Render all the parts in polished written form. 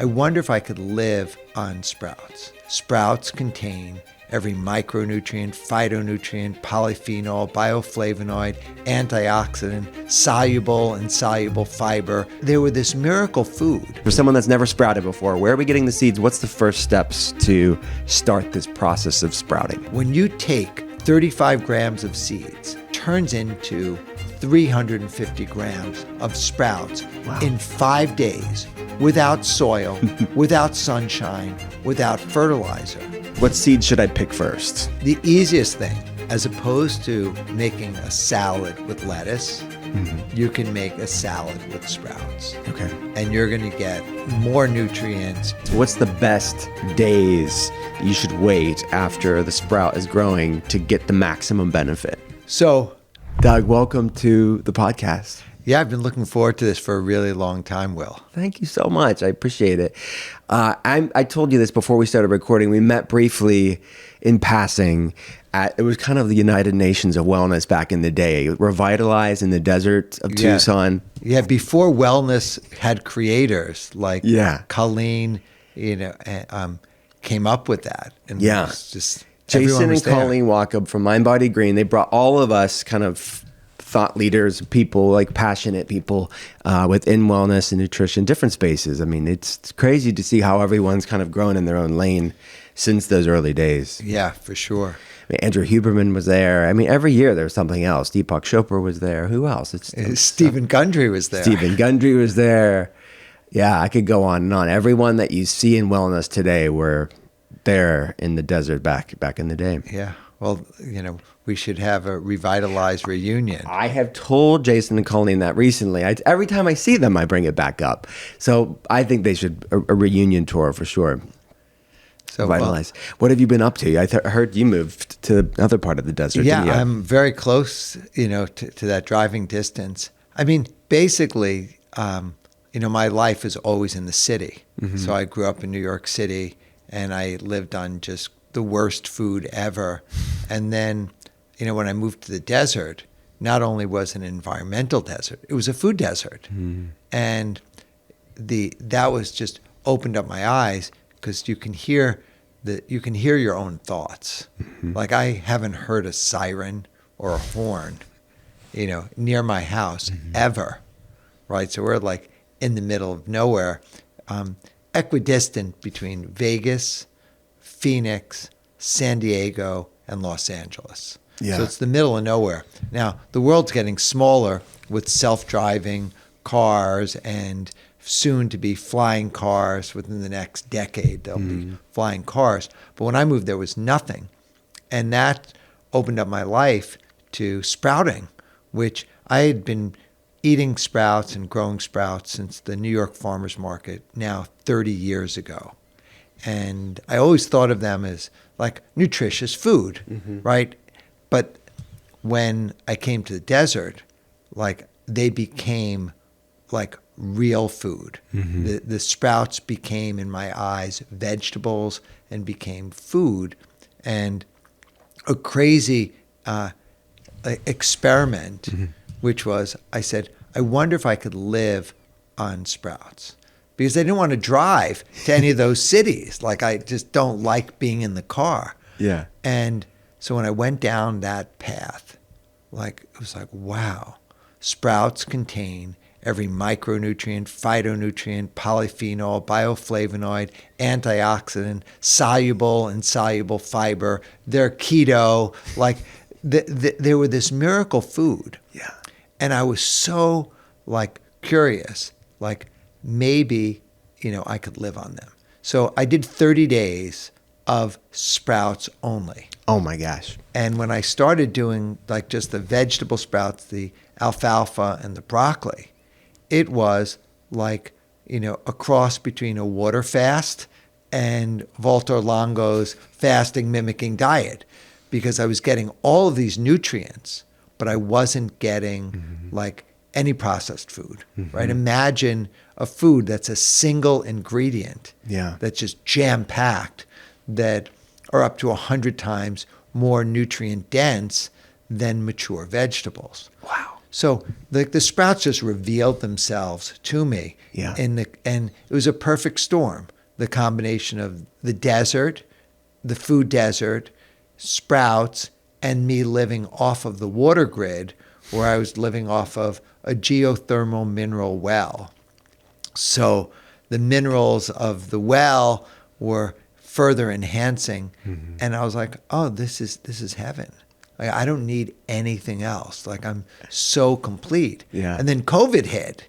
I wonder if I could live on sprouts. Sprouts contain every micronutrient, phytonutrient, polyphenol, bioflavonoid, antioxidant, soluble and insoluble fiber. They were this miracle food. For someone that's never sprouted before, where are we getting the seeds? What's the first steps to start this process of sprouting? When you take 35 grams of seeds, turns into 350 grams of sprouts in 5 days, without soil, without sunshine, without fertilizer. What seeds should I pick first? The easiest thing, as opposed to making a salad with lettuce, you can make a salad with sprouts. Okay. And you're going to get more nutrients. So what's the best days you should wait after the sprout is growing to get the maximum benefit? So, Doug, welcome to the podcast. yeah, I've been looking forward to this for a really long time, Will. Thank you so much. I appreciate it. I told you this before we started recording. We met briefly in passing. It was kind of the United Nations of wellness back in the day, revitalized in the desert of Tucson. Yeah, before wellness had creators like Colleen, came up with that. And it was just Jason and Colleen Walkup from Mind Body Green, they brought all of us kind of thought leaders, people, like passionate people within wellness and nutrition, different spaces. I mean, it's crazy to see how everyone's kind of grown in their own lane since those early days. Yeah, for sure. I mean, Andrew Huberman was there. I mean, every year there was something else. Deepak Chopra was there. Who else? Stephen Gundry was there. Stephen Gundry was there. Yeah, I could go on and on. Everyone that you see in wellness today were there in the desert back in the day. Yeah. Well, we should have a revitalized reunion. I have told Jason and Colleen that recently. Every time I see them, I bring it back up. So I think they should a reunion tour for sure. So revitalize. What have you been up to? I heard you moved to the other part of the desert. Yeah, didn't you? I'm very close, to that driving distance. I mean, basically, my life is always in the city. Mm-hmm. So I grew up in New York City, and I lived on just the worst food ever. And then, when I moved to the desert, not only was it an environmental desert, it was a food desert. Mm. And that was just opened up my eyes, because you can hear your own thoughts. Mm-hmm. Like, I haven't heard a siren or a horn, near my house ever, right? So we're like in the middle of nowhere, equidistant between Vegas, Phoenix, San Diego, and Los Angeles. Yeah. So it's the middle of nowhere. Now, the world's getting smaller with self-driving cars and soon to be flying cars. Within the next decade, there'll be flying cars. But when I moved, there was nothing. And that opened up my life to sprouting, which I had been eating sprouts and growing sprouts since the New York Farmers Market now 30 years ago. And I always thought of them as like nutritious food, right? But when I came to the desert, like, they became like real food. Mm-hmm. The sprouts became, in my eyes, vegetables and became food. And a crazy experiment, which was, I said, I wonder if I could live on sprouts. Because I didn't want to drive to any of those cities. Like, I just don't like being in the car. Yeah. And so when I went down that path, it was like, wow, sprouts contain every micronutrient, phytonutrient, polyphenol, bioflavonoid, antioxidant, soluble and insoluble fiber. They're keto. Like, they were this miracle food. Yeah. And I was so, curious, maybe, I could live on them. So I did 30 days of sprouts only. Oh my gosh. And when I started doing just the vegetable sprouts, the alfalfa and the broccoli, it was a cross between a water fast and Walter Longo's fasting mimicking diet, because I was getting all of these nutrients, but I wasn't getting any processed food, right? Imagine a food that's a single ingredient, that's just jam-packed, that are up to 100 times more nutrient dense than mature vegetables. Wow. So the sprouts just revealed themselves to me. Yeah. And it was a perfect storm. The combination of the desert, the food desert, sprouts, and me living off of the water grid, where I was living off of a geothermal mineral well. So the minerals of the well were further enhancing, and I was like, "Oh, this is heaven. Like, I don't need anything else. Like, I'm so complete." Yeah. And then COVID hit,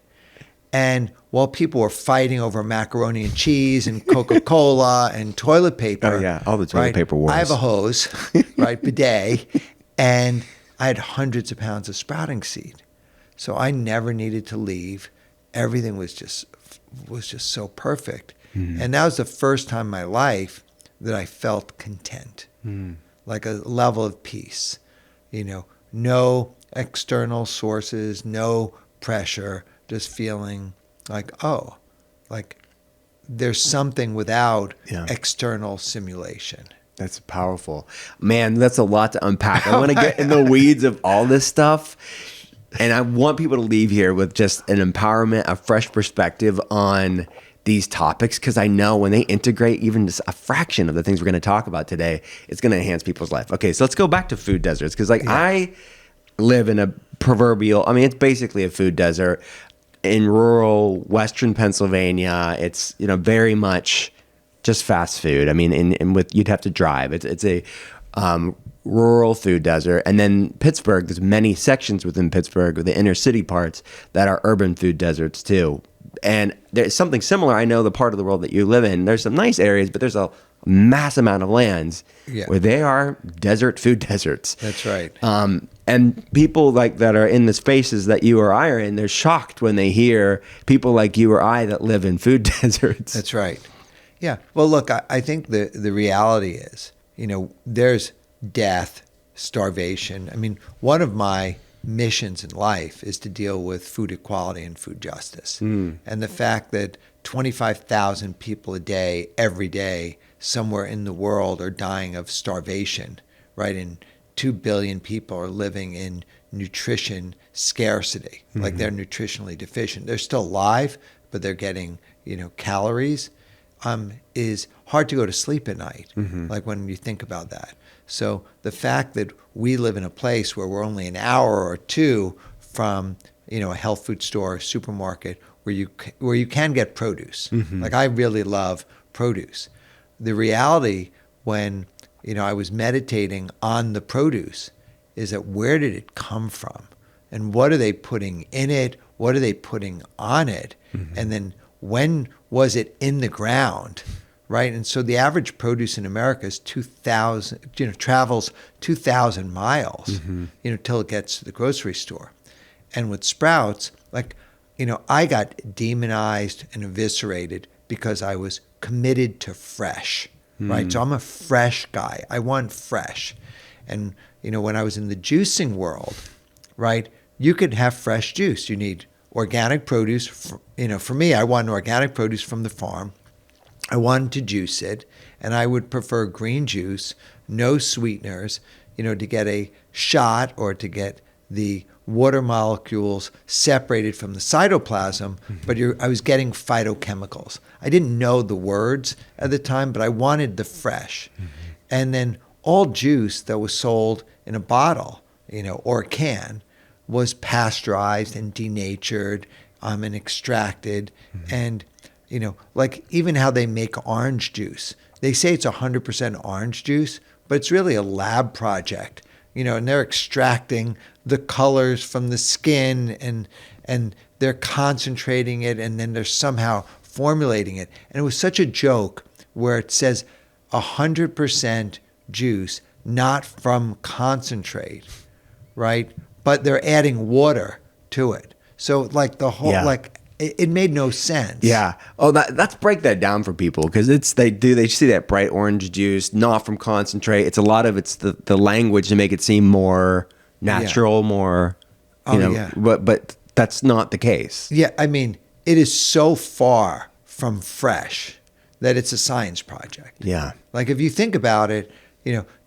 and while people were fighting over macaroni and cheese and Coca-Cola and toilet paper, Oh, yeah, all the toilet paper wars. I have a hose, right, bidet, and I had hundreds of pounds of sprouting seed, so I never needed to leave. Everything was just so perfect. And that was the first time in my life that I felt content, like a level of peace. No external sources, no pressure, just feeling like, oh, like there's something without external simulation. That's powerful. Man, that's a lot to unpack. I want to get in the weeds of all this stuff. And I want people to leave here with just an empowerment, a fresh perspective on these topics, because I know when they integrate even just a fraction of the things we're going to talk about today, it's going to enhance people's life. Okay, so let's go back to food deserts, because I live in a proverbial, I mean, it's basically a food desert in rural Western Pennsylvania. It's, very much just fast food. I mean, you'd have to drive. It's a rural food desert. And then Pittsburgh, there's many sections within Pittsburgh, the inner city parts, that are urban food deserts too. And there's something similar. I know the part of the world that you live in, there's some nice areas, but there's a mass amount of lands where they are desert food deserts. That's right. And people like that are in the spaces that you or I are in, they're shocked when they hear people like you or I that live in food deserts. That's right. Yeah. Well, look, I think the reality is, there's death, starvation. I mean, one of my missions in life is to deal with food equality and food justice. And the fact that 25,000 people a day, every day, somewhere in the world are dying of starvation, right? And 2 billion people are living in nutrition scarcity, like they're nutritionally deficient. They're still alive, but they're getting, calories, is hard to go to sleep at night, like when you think about that. So the fact that we live in a place where we're only an hour or two from, a health food store, supermarket, where you can get produce. Like, I really love produce. The reality when, I was meditating on the produce is that where did it come from? And what are they putting in it? What are they putting on it? And then when was it in the ground? Right. And so the average produce in America is 2,000, travels 2,000 miles, till it gets to the grocery store. And with sprouts, I got demonized and eviscerated because I was committed to fresh. Right. So I'm a fresh guy. I want fresh. And, when I was in the juicing world, right, you could have fresh juice. You need organic produce. For me, I want organic produce from the farm. I wanted to juice it, and I would prefer green juice, no sweeteners, to get a shot or to get the water molecules separated from the cytoplasm, but I was getting phytochemicals. I didn't know the words at the time, but I wanted the fresh. And then all juice that was sold in a bottle, or a can, was pasteurized and denatured and extracted. And even how they make orange juice. They say it's 100% orange juice, but it's really a lab project, and they're extracting the colors from the skin and they're concentrating it, and then they're somehow formulating it. And it was such a joke where it says 100% juice, not from concentrate, right? But they're adding water to it. So the whole, it made no sense. Yeah. Oh, let's break that down for people, because they see that bright orange juice, not from concentrate. It's a lot of the language to make it seem more natural, more, but that's not the case. Yeah. I mean, it is so far from fresh that it's a science project. Yeah. Like, if you think about it,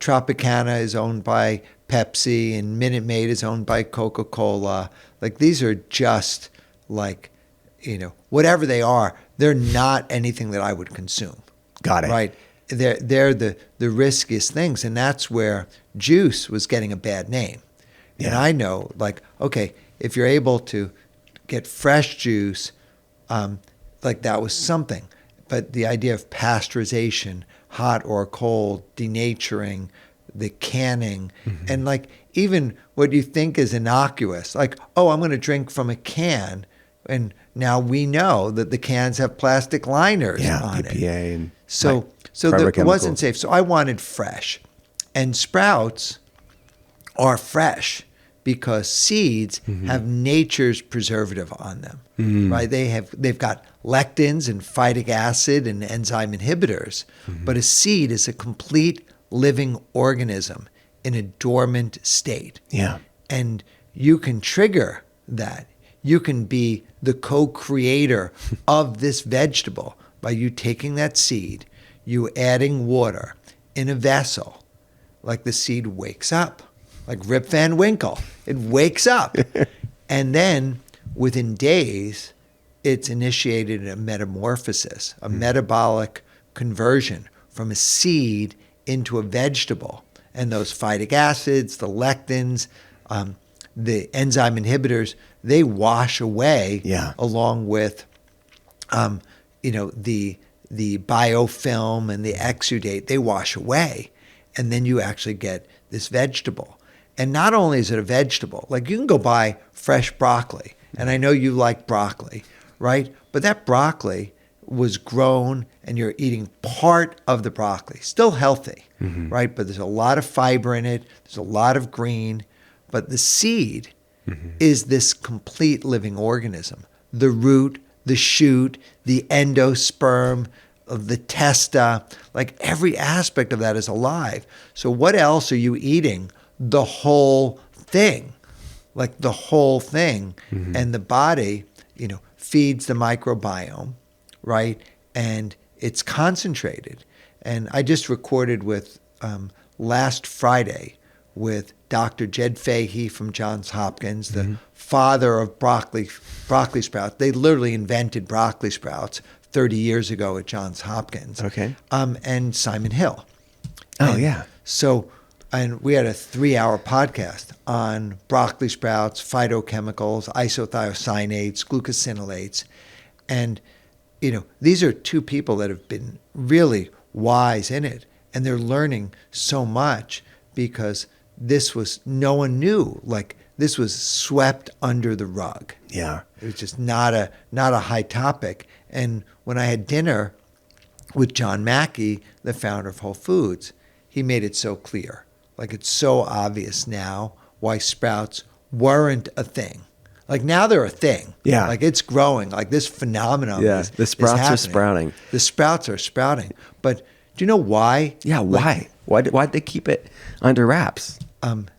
Tropicana is owned by Pepsi, and Minute Maid is owned by Coca-Cola. Like, these are just like, whatever they are, they're not anything that I would consume. Got it. Right? They're the riskiest things. And that's where juice was getting a bad name. And I know, like, okay, if you're able to get fresh juice, like that was something. But the idea of pasteurization, hot or cold, denaturing, the canning, and like even what you think is innocuous, like, oh, I'm going to drink from a can. And now we know that the cans have plastic liners on BPA it. And So it wasn't safe. So I wanted fresh. And sprouts are fresh because seeds have nature's preservative on them, right? They've got lectins and phytic acid and enzyme inhibitors, but a seed is a complete living organism in a dormant state. Yeah. And you can trigger that. You can be the co-creator of this vegetable by you taking that seed, you adding water in a vessel, like the seed wakes up. Like Rip Van Winkle. It wakes up. And then within days, it's initiated a metamorphosis, a metabolic conversion from a seed into a vegetable. And those phytic acids, the lectins, the enzyme inhibitors, they wash away along with, the biofilm and the exudate. They wash away. And then you actually get this vegetable. And not only is it a vegetable, like you can go buy fresh broccoli, and I know you like broccoli, right? But that broccoli was grown and you're eating part of the broccoli, still healthy, right? But there's a lot of fiber in it, there's a lot of green, but the seed is this complete living organism. The root, the shoot, the endosperm, the testa, like every aspect of that is alive. So what else are you eating? The whole thing, like the whole thing. And the body, feeds the microbiome, right? And it's concentrated. And I just recorded with, last Friday with Dr. Jed Fahey from Johns Hopkins, the father of broccoli sprouts. They literally invented broccoli sprouts 30 years ago at Johns Hopkins. Okay. And Simon Hill. And we had a 3-hour podcast on broccoli sprouts, phytochemicals, isothiocyanates, glucosinolates. And, these are two people that have been really wise in it. And they're learning so much because no one knew, like this was swept under the rug. Yeah. It was just not a high topic. And when I had dinner with John Mackey, the founder of Whole Foods, he made it so clear. Like it's so obvious now why sprouts weren't a thing. Like now they're a thing. Yeah. Like it's growing. Like this phenomenon is the sprouts happening. are sprouting. The sprouts are sprouting. But do you know why? Yeah, why? Why'd they keep it under wraps?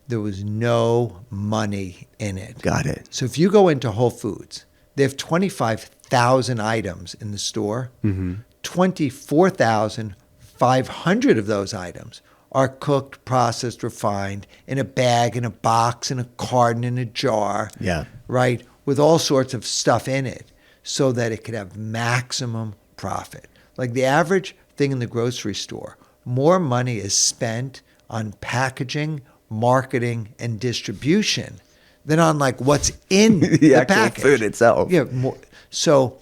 There was no money in it. Got it. So if you go into Whole Foods, they have 25,000 items in the store. 24,500 of those items are cooked, processed, refined in a bag, in a box, in a carton, in a jar. Yeah. Right? With all sorts of stuff in it so that it could have maximum profit. Like the average thing in the grocery store, more money is spent on packaging, marketing, and distribution than on like what's in the actual package. food itself. Yeah. So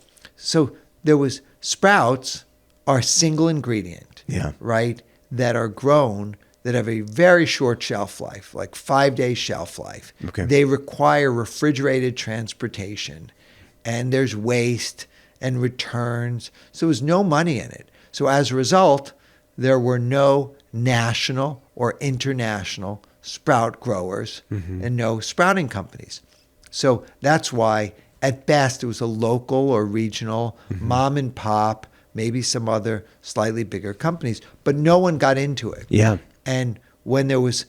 there was sprouts are single ingredient. Yeah. Right? That are grown that have a very short shelf life, like 5-day shelf life. Okay. They require refrigerated transportation, and there's waste and returns. So there was no money in it. So as a result, there were no national or international sprout growers and no sprouting companies. So that's why at best it was a local or regional mom and pop, maybe some other slightly bigger companies, but no one got into it. Yeah. And when there was,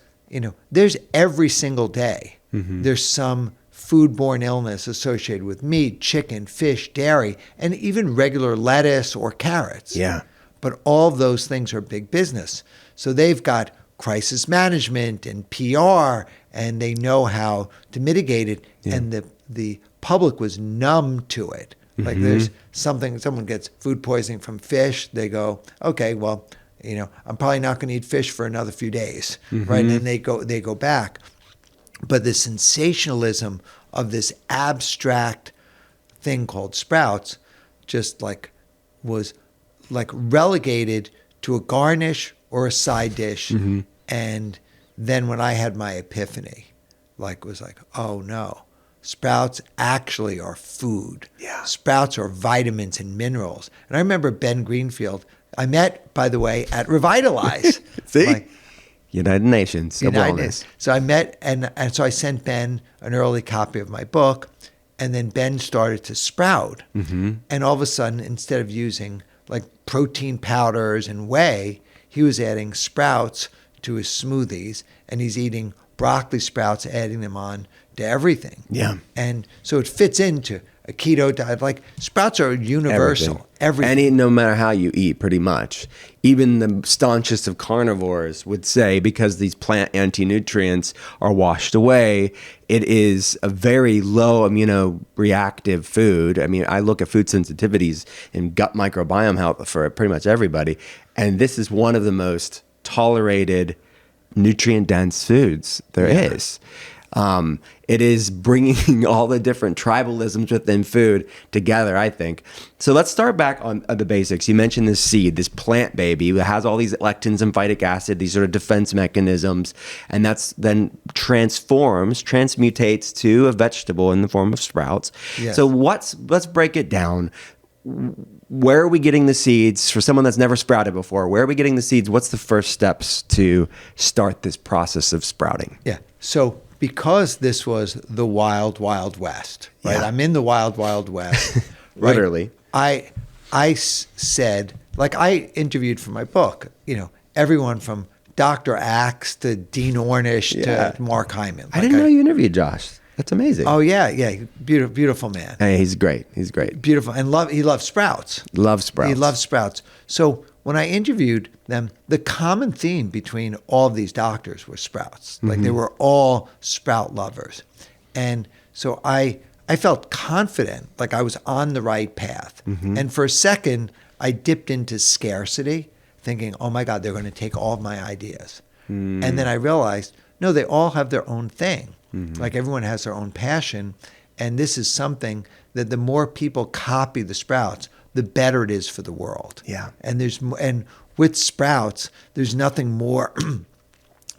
there's every single day, there's some foodborne illness associated with meat, chicken, fish, dairy, and even regular lettuce or carrots. Yeah. But all of those things are big business. So they've got crisis management and PR, and they know how to mitigate it. Yeah. And the public was numb to it. Like there's someone gets food poisoning from fish, they go, okay, well, I'm probably not going to eat fish for another few days, right? And they go back. But the sensationalism of this abstract thing called sprouts just was relegated to a garnish or a side dish. And then when I had my epiphany, was oh no, sprouts actually are food. Yeah. Sprouts are vitamins and minerals. And I remember Ben Greenfield, I met, by the way, at Revitalize. See? United Nations of Wellness. So I met, and so I sent Ben an early copy of my book, and then Ben started to sprout. And all of a sudden, instead of using protein powders and whey, he was adding sprouts to his smoothies, and he's eating broccoli sprouts, adding them on to everything. Yeah. And so it fits into a keto diet. Sprouts are universal. Everything. And no matter how you eat, pretty much. Even the staunchest of carnivores would say, because these plant anti-nutrients are washed away, it is a very low immunoreactive food. I mean, I look at food sensitivities and gut microbiome health for pretty much everybody. And this is one of the most tolerated nutrient-dense foods there is. It is bringing all the different tribalisms within food together, I think. So let's start back on the basics. You mentioned this seed, this plant baby that has all these lectins and phytic acid, these sort of defense mechanisms, and that's then transmutates to a vegetable in the form of sprouts. Yes. So let's break it down. Where are we getting the seeds? For someone that's never sprouted before, where are we getting the seeds? What's the first steps to start this process of sprouting? Yeah. So because this was the wild, wild west, right? Yeah. I'm in the wild, wild west. Right? Literally. I said, I interviewed for my book, everyone from Dr. Axe to Dean Ornish to Mark Hyman. I didn't know you interviewed Josh. That's amazing. Oh yeah. Beautiful, beautiful man. Hey, he's great. Beautiful. And he loves sprouts. He loves sprouts. So when I interviewed them, the common theme between all of these doctors was sprouts. They were all sprout lovers. And so I felt confident, I was on the right path. And for a second, I dipped into scarcity, thinking, oh my God, they're going to take all of my ideas. And then I realized, no, they all have their own thing. Everyone has their own passion. And this is something that the more people copy the sprouts, the better it is for the world. Yeah. And with sprouts, there's nothing more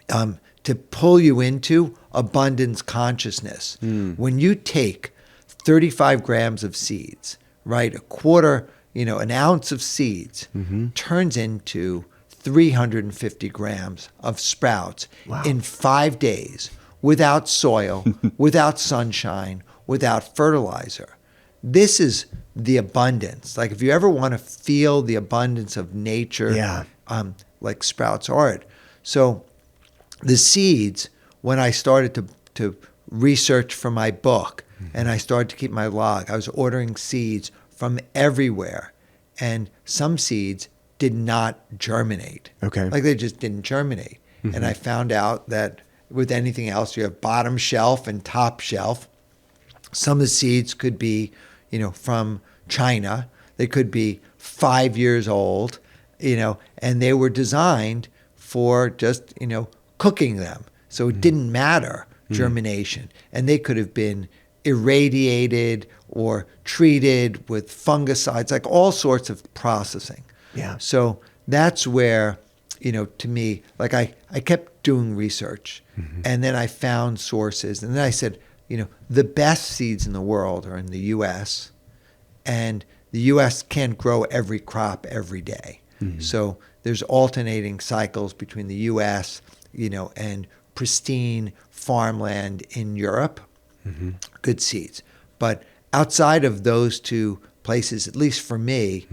to pull you into abundance consciousness. When you take 35 grams of seeds, right, a quarter, an ounce of seeds turns into 350 grams of sprouts in 5 days, without soil, without sunshine, without fertilizer. This is the abundance. If you ever want to feel the abundance of nature, sprouts are it. So the seeds, when I started to research for my book and I started to keep my log, I was ordering seeds from everywhere. And some seeds did not germinate. Okay. They just didn't germinate. And I found out that with anything else, you have bottom shelf and top shelf. Some of the seeds could be, from China. They could be 5 years old, and they were designed for just, cooking them. So it didn't matter germination. And they could have been irradiated or treated with fungicides, all sorts of processing. Yeah. So that's where, to me, I kept doing research and then I found sources and then I said, the best seeds in the world are in the U.S. and the U.S. can't grow every crop every day. So there's alternating cycles between the U.S., and pristine farmland in Europe, good seeds. But outside of those two places, at least for me,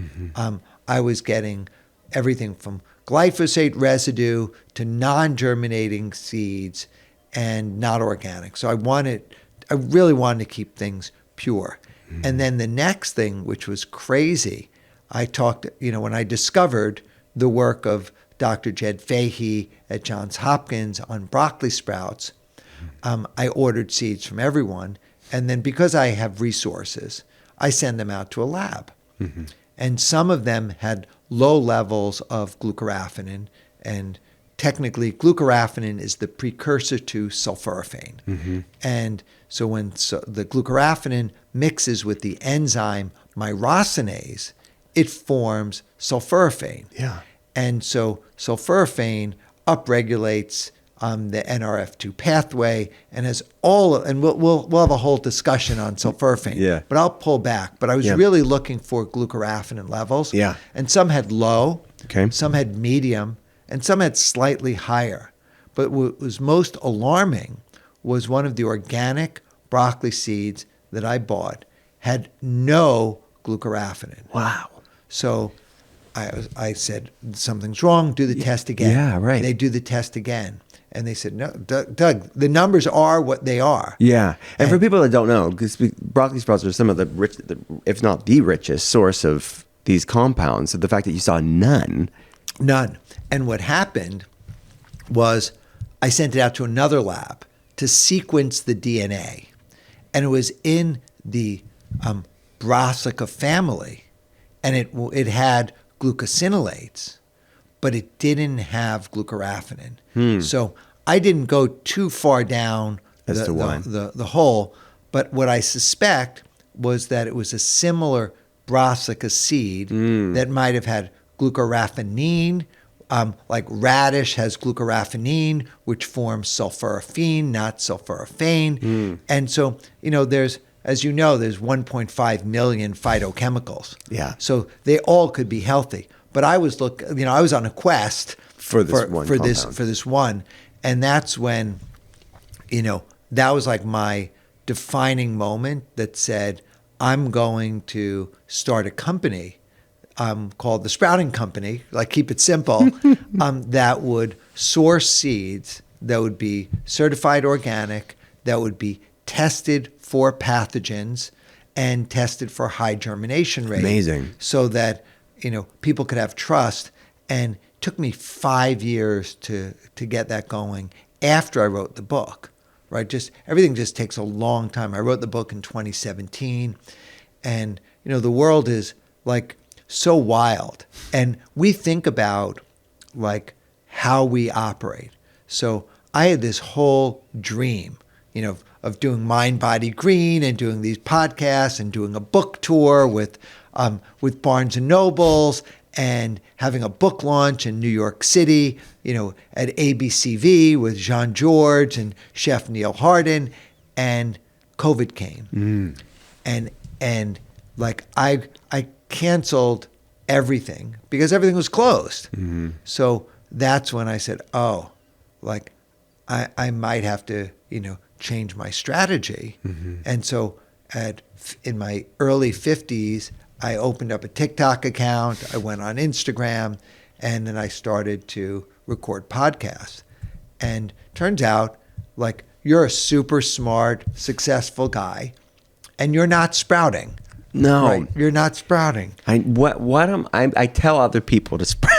I was getting everything from glyphosate residue to non-germinating seeds and not organic. So I really wanted to keep things pure. And then the next thing, which was crazy, I talked, when I discovered the work of Dr. Jed Fahey at Johns Hopkins on broccoli sprouts, I ordered seeds from everyone. And then because I have resources, I send them out to a lab. And some of them had low levels of glucoraphanin. And technically, glucoraphanin is the precursor to sulforaphane. And so when the glucoraphanin mixes with the enzyme myrosinase, it forms sulforaphane. Yeah. And so sulforaphane upregulates the NRF2 pathway and has and we'll have a whole discussion on sulforaphane. Yeah. But I'll pull back. But I was really looking for glucoraphanin levels. Yeah. And some had low, Okay. some had medium, and some had slightly higher. But what was most alarming was one of the organic broccoli seeds that I bought had no glucoraphanin. Wow. So I said, something's wrong, do the test again. Yeah, right. They do the test again. And they said, no, Doug, the numbers are what they are. Yeah. And for people that don't know, because broccoli sprouts are some of the if not the richest source of these compounds, so the fact that you saw none. None. And what happened was I sent it out to another lab to sequence the DNA. And it was in the Brassica family. And it had glucosinolates, but it didn't have glucoraphanin. So I didn't go too far down the hole, but what I suspect was that it was a similar Brassica seed that might have had glucoraphanin, like radish has glucoraphanin, which forms sulforaphane, not sulforaphane. And so, there's 1.5 million phytochemicals. Yeah. So they all could be healthy. But I was I was on a quest for this one, and that's when, that was like my defining moment that said, I'm going to start a company called the Sprouting Company, like keep it simple, that would source seeds that would be certified organic, that would be tested for pathogens and tested for high germination rate. Amazing. So that, people could have trust. And it took me 5 years to get that going after I wrote the book, right? Everything just takes a long time. I wrote the book in 2017, and, the world is like so wild. And we think about like how we operate. So I had this whole dream, of doing Mind, Body, Green and doing these podcasts and doing a book tour with Barnes and Nobles and having a book launch in New York City, at ABCV with Jean George and Chef Neil Hardin, and COVID came. And like I canceled everything because everything was closed. So that's when I said, oh, like I might have to, change my strategy. And so in my early 50s, I opened up a TikTok account. I went on Instagram, and then I started to record podcasts. And turns out, like, you're a super smart, successful guy, and you're not sprouting. No, right? You're not sprouting. I tell other people to sprout.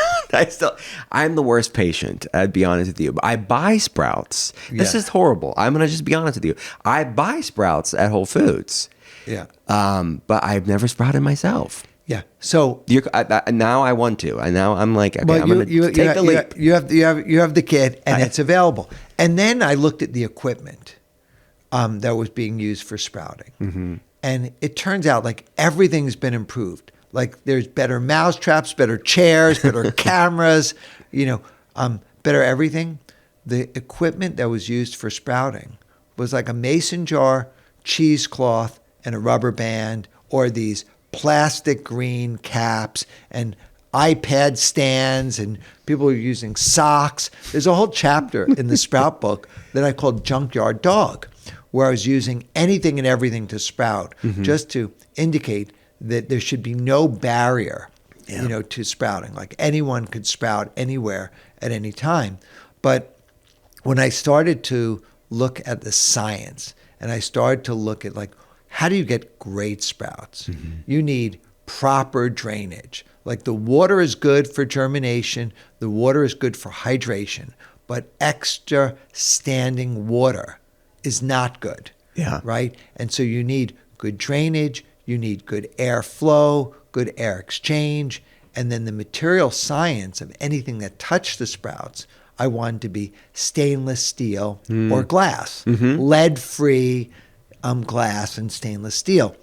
I'm the worst patient. I'd be honest with you. I buy sprouts. This is horrible. I'm gonna just be honest with you. I buy sprouts at Whole Foods. Yeah. But I've never sprouted myself. Yeah. So now I want to. And now I'm like, okay, I'm gonna take the leap. You have the kit, and it's available. And then I looked at the equipment that was being used for sprouting, and it turns out like everything's been improved. Like there's better mousetraps, better chairs, better cameras, better everything. The equipment that was used for sprouting was like a mason jar, cheesecloth, and a rubber band, or these plastic green caps and iPad stands, and people were using socks. There's a whole chapter in the Sprout book that I called Junkyard Dog, where I was using anything and everything to sprout, just to indicate that there should be no barrier, to sprouting. Like anyone could sprout anywhere at any time. But when I started to look at the science, and I started to look at like, how do you get great sprouts? You need proper drainage. Like the water is good for germination, the water is good for hydration, but extra standing water is not good. Yeah. Right? And so you need good drainage, you need good airflow, good air exchange, and then the material science of anything that touched the sprouts, I wanted to be stainless steel or glass, lead-free glass and stainless steel.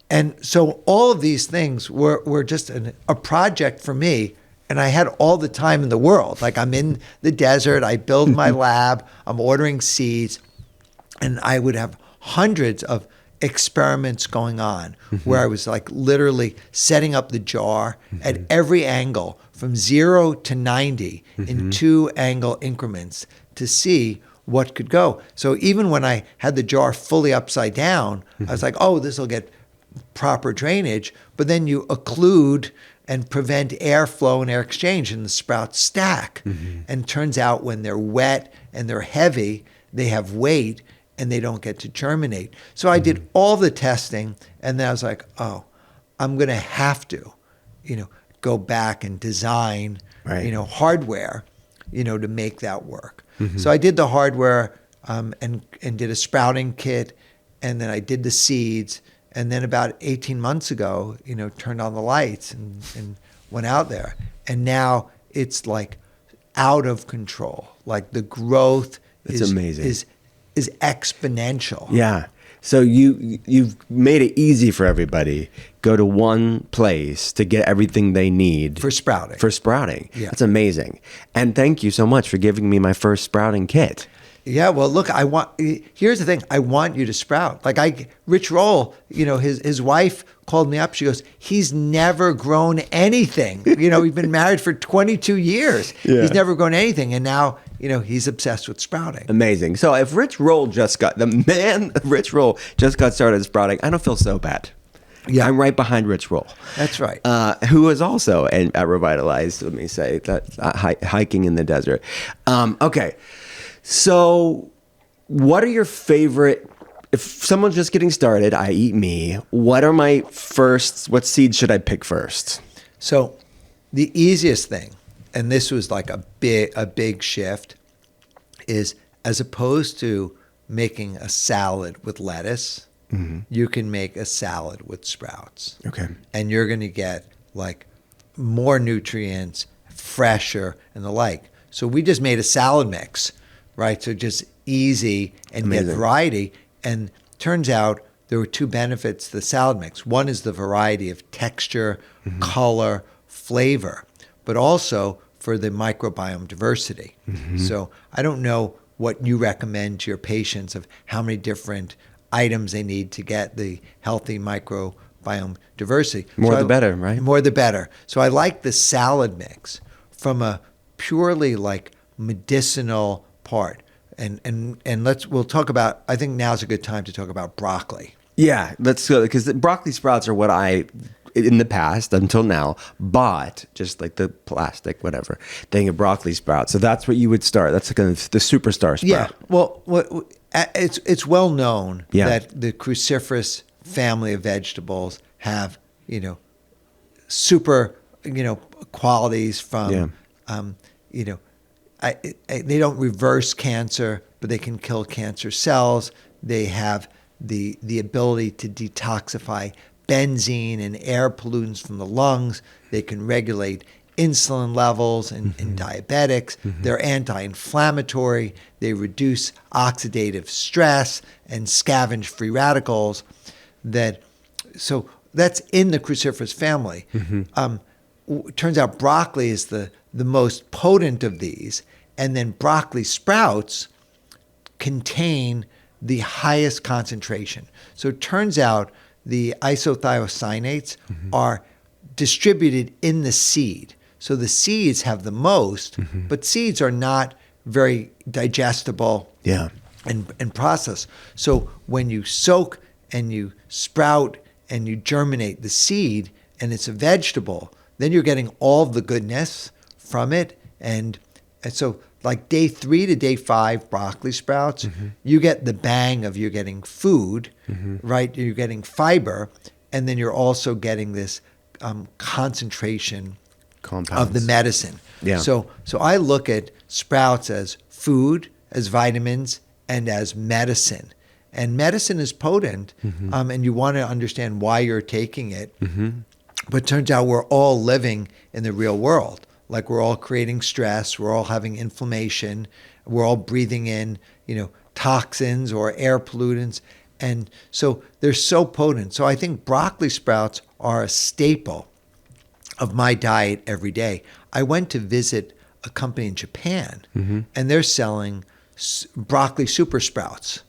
And so all of these things were just a project for me, and I had all the time in the world. Like I'm in the desert, I build my lab, I'm ordering seeds, and I would have hundreds of experiments going on where I was like literally setting up the jar at every angle from 0 to 90 in 2-angle increments to see what could go. So even when I had the jar fully upside down, I was like, oh, this will get proper drainage, but then you occlude and prevent airflow and air exchange and the sprouts stack. And it turns out when they're wet and they're heavy, they have weight and they don't get to germinate. So I did all the testing, and then I was like, oh, I'm going to have to, go back and design, hardware, to make that work. So I did the hardware and did a sprouting kit, and then I did the seeds, and then about 18 months ago, turned on the lights and went out there. And now it's like out of control. Like the growth amazing. is exponential. Yeah. So you've made it easy for everybody. Go to one place to get everything they need For sprouting. Yeah. That's amazing. And thank you so much for giving me my first sprouting kit. Yeah, well, look, here's the thing. I want you to sprout. Like Rich Roll, his wife called me up. She goes, he's never grown anything. We've been married for 22 years. Yeah. He's never grown anything. And now, he's obsessed with sprouting. Amazing. So if Rich Roll just got started sprouting, I don't feel so bad. Yeah, I'm right behind Rich Roll. That's right. Who is also at Revitalized, let me say, that hiking in the desert. Okay. So what are your favorite, if someone's just getting started, i.e. me, what seeds should I pick first? So the easiest thing, and this was like a big shift, is as opposed to making a salad with lettuce, you can make a salad with sprouts. Okay. And you're going to get like more nutrients, fresher, and the like. So we just made a salad mix. Right, so just easy and Amazing. Get variety. And turns out there were two benefits to the salad mix. One is the variety of texture, color, flavor, but also for the microbiome diversity. So I don't know what you recommend to your patients of how many different items they need to get the healthy microbiome diversity. More the better, right? More the better. So I like the salad mix from a purely like medicinal part. And we'll talk about, I think now's a good time to talk about broccoli. Yeah, let's go, because the broccoli sprouts are what I, in the past, until now, bought, just like the plastic, whatever, thing of broccoli sprouts. So that's what you would start. That's kind of the superstar sprout. Yeah, well, it's well known that the cruciferous family of vegetables have, super, qualities from, they don't reverse cancer, but they can kill cancer cells. They have the ability to detoxify benzene and air pollutants from the lungs. They can regulate insulin levels in diabetics. They're anti-inflammatory. They reduce oxidative stress and scavenge free radicals. So that's in the cruciferous family. Turns out broccoli is the most potent of these. And then broccoli sprouts contain the highest concentration. So it turns out the isothiocyanates are distributed in the seed. So the seeds have the most, but seeds are not very digestible and processed. So when you soak and you sprout and you germinate the seed and it's a vegetable, then you're getting all the goodness from it. And so like day 3 to day 5 broccoli sprouts, you get the bang of you're getting food, right? You're getting fiber, and then you're also getting this concentration Compounds. of the medicine. Yeah. So I look at sprouts as food, as vitamins, and as medicine. And medicine is potent, and you want to understand why you're taking it. But it turns out we're all living in the real world. Like we're all creating stress, we're all having inflammation, we're all breathing in, toxins or air pollutants. And so they're so potent. So I think broccoli sprouts are a staple of my diet every day. I went to visit a company in Japan, and they're selling broccoli super sprouts,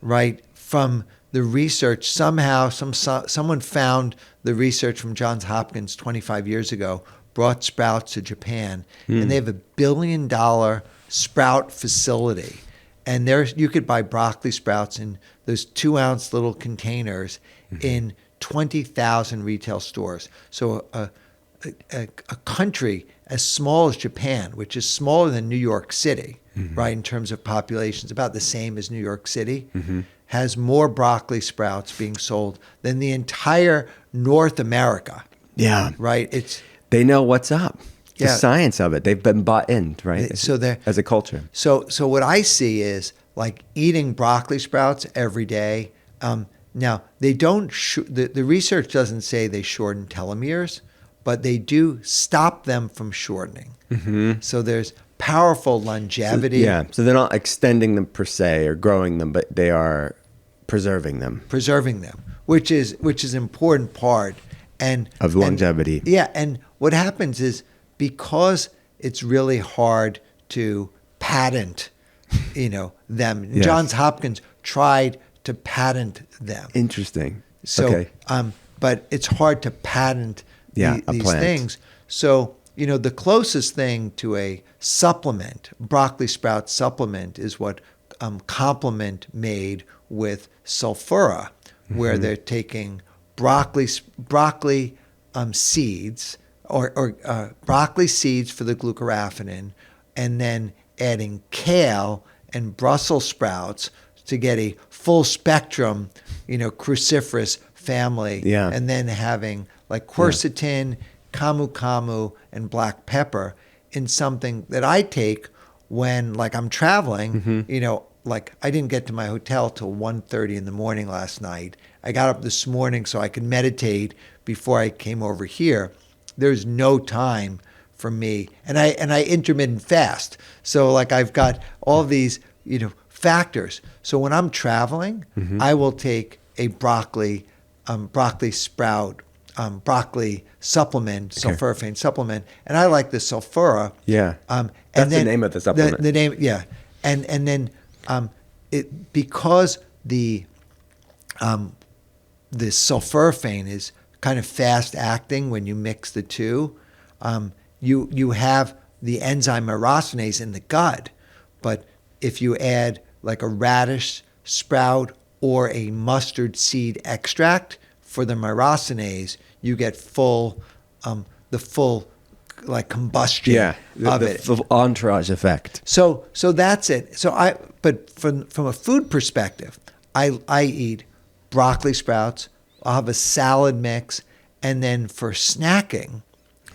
right? From the research, somehow someone found the research from Johns Hopkins 25 years ago, brought sprouts to Japan, and they have $1 billion sprout facility. And you could buy broccoli sprouts in those 2-ounce little containers in 20,000 retail stores. So a country as small as Japan, which is smaller than New York City, right, in terms of population, it's about the same as New York City, has more broccoli sprouts being sold than the entire North America. Yeah. Right? They know what's up. The Yeah. science of it. They've been bought in, right? So as a culture. So what I see is like eating broccoli sprouts every day. Now they don't. The research doesn't say they shorten telomeres, but they do stop them from shortening. So there's powerful longevity. So they're not extending them per se or growing them, but they are preserving them. Which is an important part of longevity. And what happens is, because it's really hard to patent, them. Yes. Johns Hopkins tried to patent them. Interesting. So, okay. But it's hard to patent these plant. things. So, the closest thing to a supplement, broccoli sprout supplement, is what Complement made with Sulfura, where they're taking broccoli seeds or broccoli seeds for the glucoraphanin, and then adding kale and Brussels sprouts to get a full spectrum, cruciferous family, and then having like quercetin, camu camu, and black pepper in something that I take when like I'm traveling, like I didn't get to my hotel till 1:30 in the morning last night. I got up this morning so I could meditate before I came over here. There's no time for me, and I intermittent fast. So like I've got all these factors. So when I'm traveling, I will take a broccoli sprout, broccoli supplement, sulforaphane supplement, and I like the sulfura. Yeah, and that's then the name of the supplement. The name, and then because the sulforaphane is kind of fast acting when you mix the two. You have the enzyme myrosinase in the gut, but if you add like a radish sprout or a mustard seed extract for the myrosinase, you get the full like combustion of it. The entourage effect. So that's it. But from a food perspective, I eat broccoli sprouts. I'll have a salad mix, and then for snacking,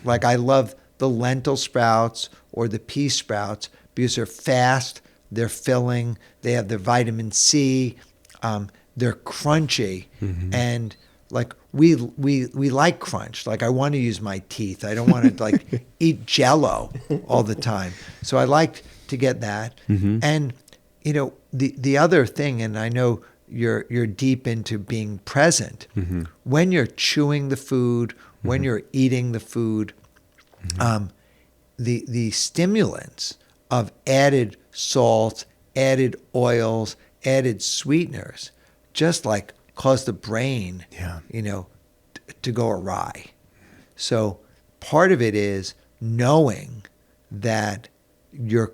like I love the lentil sprouts or the pea sprouts because they're fast, they're filling, they have their vitamin C, they're crunchy, and like we like crunch. Like I want to use my teeth. I don't want to like eat Jell-O all the time. So I like to get that. And the other thing, and I know you're deep into being present. When you're chewing the food, when you're eating the food, the stimulants of added salt, added oils, added sweeteners, just like cause the brain, to go awry. So part of it is knowing that you're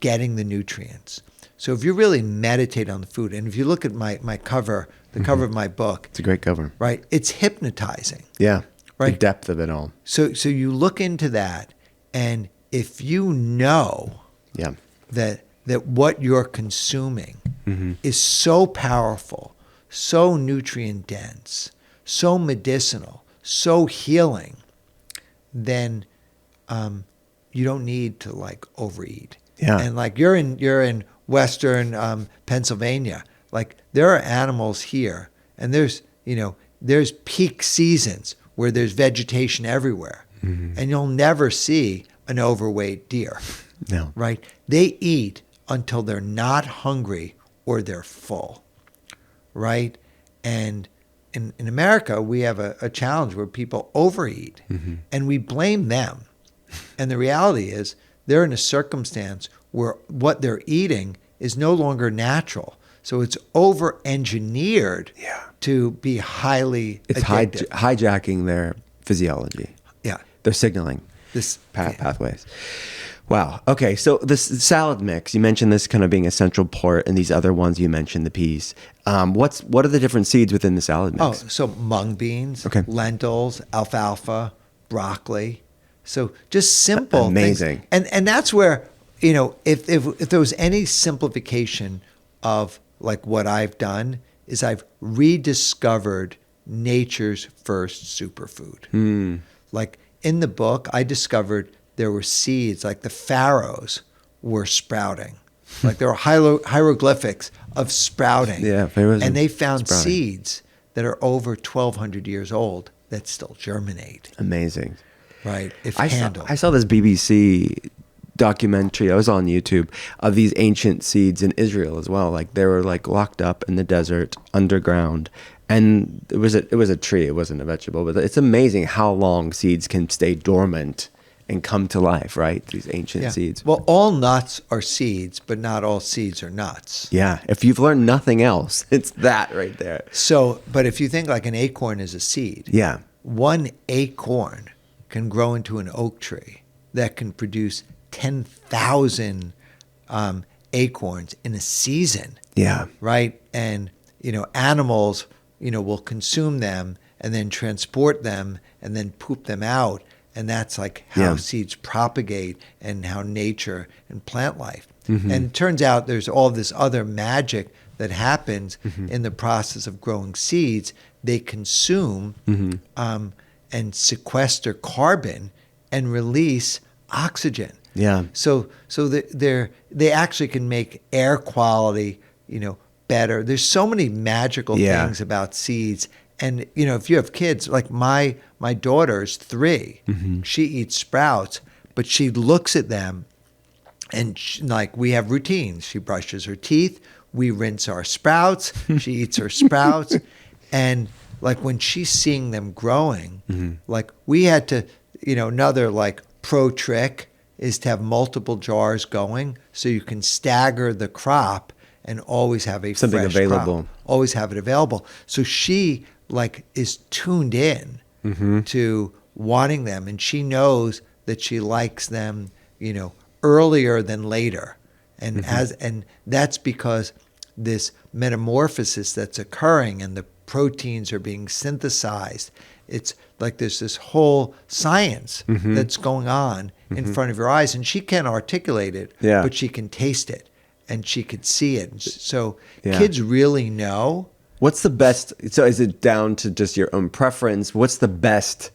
getting the nutrients. So if you really meditate on the food, and if you look at my cover, the cover of my book, it's a great cover, right? It's hypnotizing. Yeah, right. The depth of it all. So you look into that, and if you know, that what you're consuming is so powerful, so nutrient dense, so medicinal, so healing, then you don't need to like overeat. Yeah. And like you're in Western Pennsylvania, like there are animals here, and there's peak seasons where there's vegetation everywhere, and you'll never see an overweight deer. No. Right? They eat until they're not hungry or they're full. Right? And in America, we have a challenge where people overeat, and we blame them. And the reality is they're in a circumstance where what they're eating is no longer natural. So it's over-engineered to be highly addictive. Hijacking their physiology. Yeah. They're signaling pathways. Wow. Okay. So this salad mix, you mentioned this kind of being a central part, and these other ones you mentioned, the peas. What are the different seeds within the salad mix? Oh, so mung beans, lentils, alfalfa, broccoli. So just simple Amazing. things. And that's where, if there was any simplification of like what I've done, is I've rediscovered nature's first superfood. Like in the book, I discovered there were seeds, like the pharaohs were sprouting. Like there were hieroglyphics of sprouting. Yeah, pharaohs. And they found seeds that are over 1,200 years old that still germinate. Amazing. Right, if I handled. saw this BBC documentary, I was on YouTube, of these ancient seeds in Israel as well. Like they were like locked up in the desert underground, and it was a tree, it wasn't a vegetable, but it's amazing how long seeds can stay dormant and come to life, right? These ancient seeds. Well, all nuts are seeds, but not all seeds are nuts. Yeah, if you've learned nothing else, it's that right there. So, but if you think like an acorn is a seed, one acorn can grow into an oak tree that can produce 10,000 acorns in a season. Yeah. Right? And, animals, will consume them and then transport them and then poop them out. And that's like how seeds propagate and how nature and plant life. And it turns out there's all this other magic that happens in the process of growing seeds. They consume and sequester carbon and release oxygen. Yeah. So they actually can make air quality, better. There's so many magical things about seeds. And, if you have kids, like my daughter's 3, she eats sprouts, but she looks at them and we have routines. She brushes her teeth. We rinse our sprouts. She eats her sprouts. And like when she's seeing them growing, like we had to, another like pro trick is to have multiple jars going so you can stagger the crop and always have something fresh available. crop. Always have it available. So she like is tuned in to wanting them, and she knows that she likes them, earlier than later. And and that's because this metamorphosis that's occurring and the proteins are being synthesized. It's like there's this whole science that's going on in front of your eyes, and she can't articulate it, but she can taste it and she could see it. So kids really know. What's the best? So is it down to just your own preference? What's the best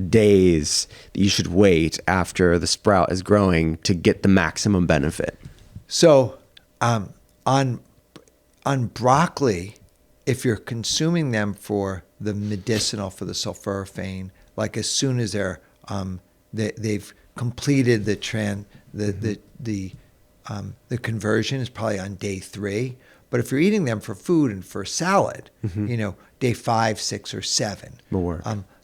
days that you should wait after the sprout is growing to get the maximum benefit? So on broccoli, if you're consuming them for the medicinal, for the sulforaphane, like as soon as they've completed the conversion is probably on day 3. But if you're eating them for food and for salad, day 5, 6, or 7. More.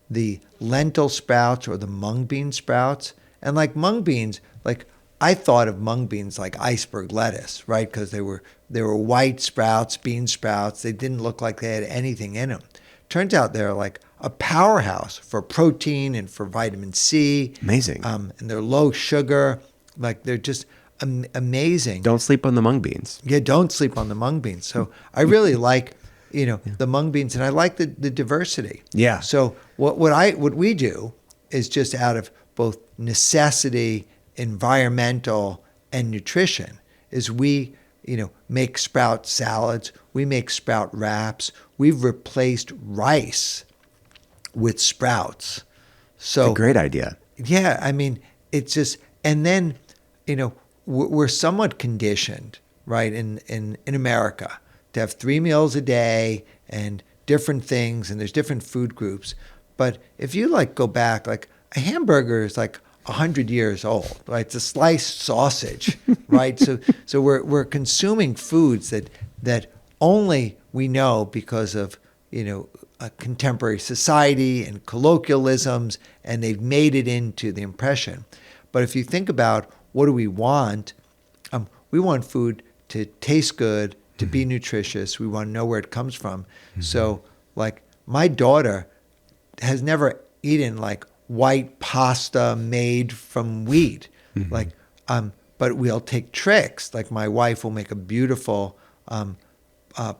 The lentil sprouts or the mung bean sprouts, and like mung beans, like I thought of mung beans like iceberg lettuce, right? Because they were white sprouts, bean sprouts. They didn't look like they had anything in them. Turns out they're like a powerhouse for protein and for vitamin C. Amazing. And they're low sugar. Like they're just amazing. Don't sleep on the mung beans. Yeah, don't sleep on the mung beans. So I really like, the mung beans, and I like the diversity. Yeah. So what we do is just out of both necessity, environmental, and nutrition is we, make sprout salads. We make sprout wraps. We've replaced rice with sprouts. So It's a great idea. yeah, I mean, it's just, and then, we're somewhat conditioned, right, in America to have 3 meals a day and different things, and there's different food groups. But if you like go back, like a hamburger is like 100 years old, right? It's a sliced sausage, right? So we're consuming foods that only we know because of, a contemporary society and colloquialisms, and they've made it into the impression. But if you think about what do we want food to taste good, to be nutritious. We want to know where it comes from. So, like, my daughter has never eaten like white pasta made from wheat. Like, but we'll take tricks. Like, my wife will make a beautiful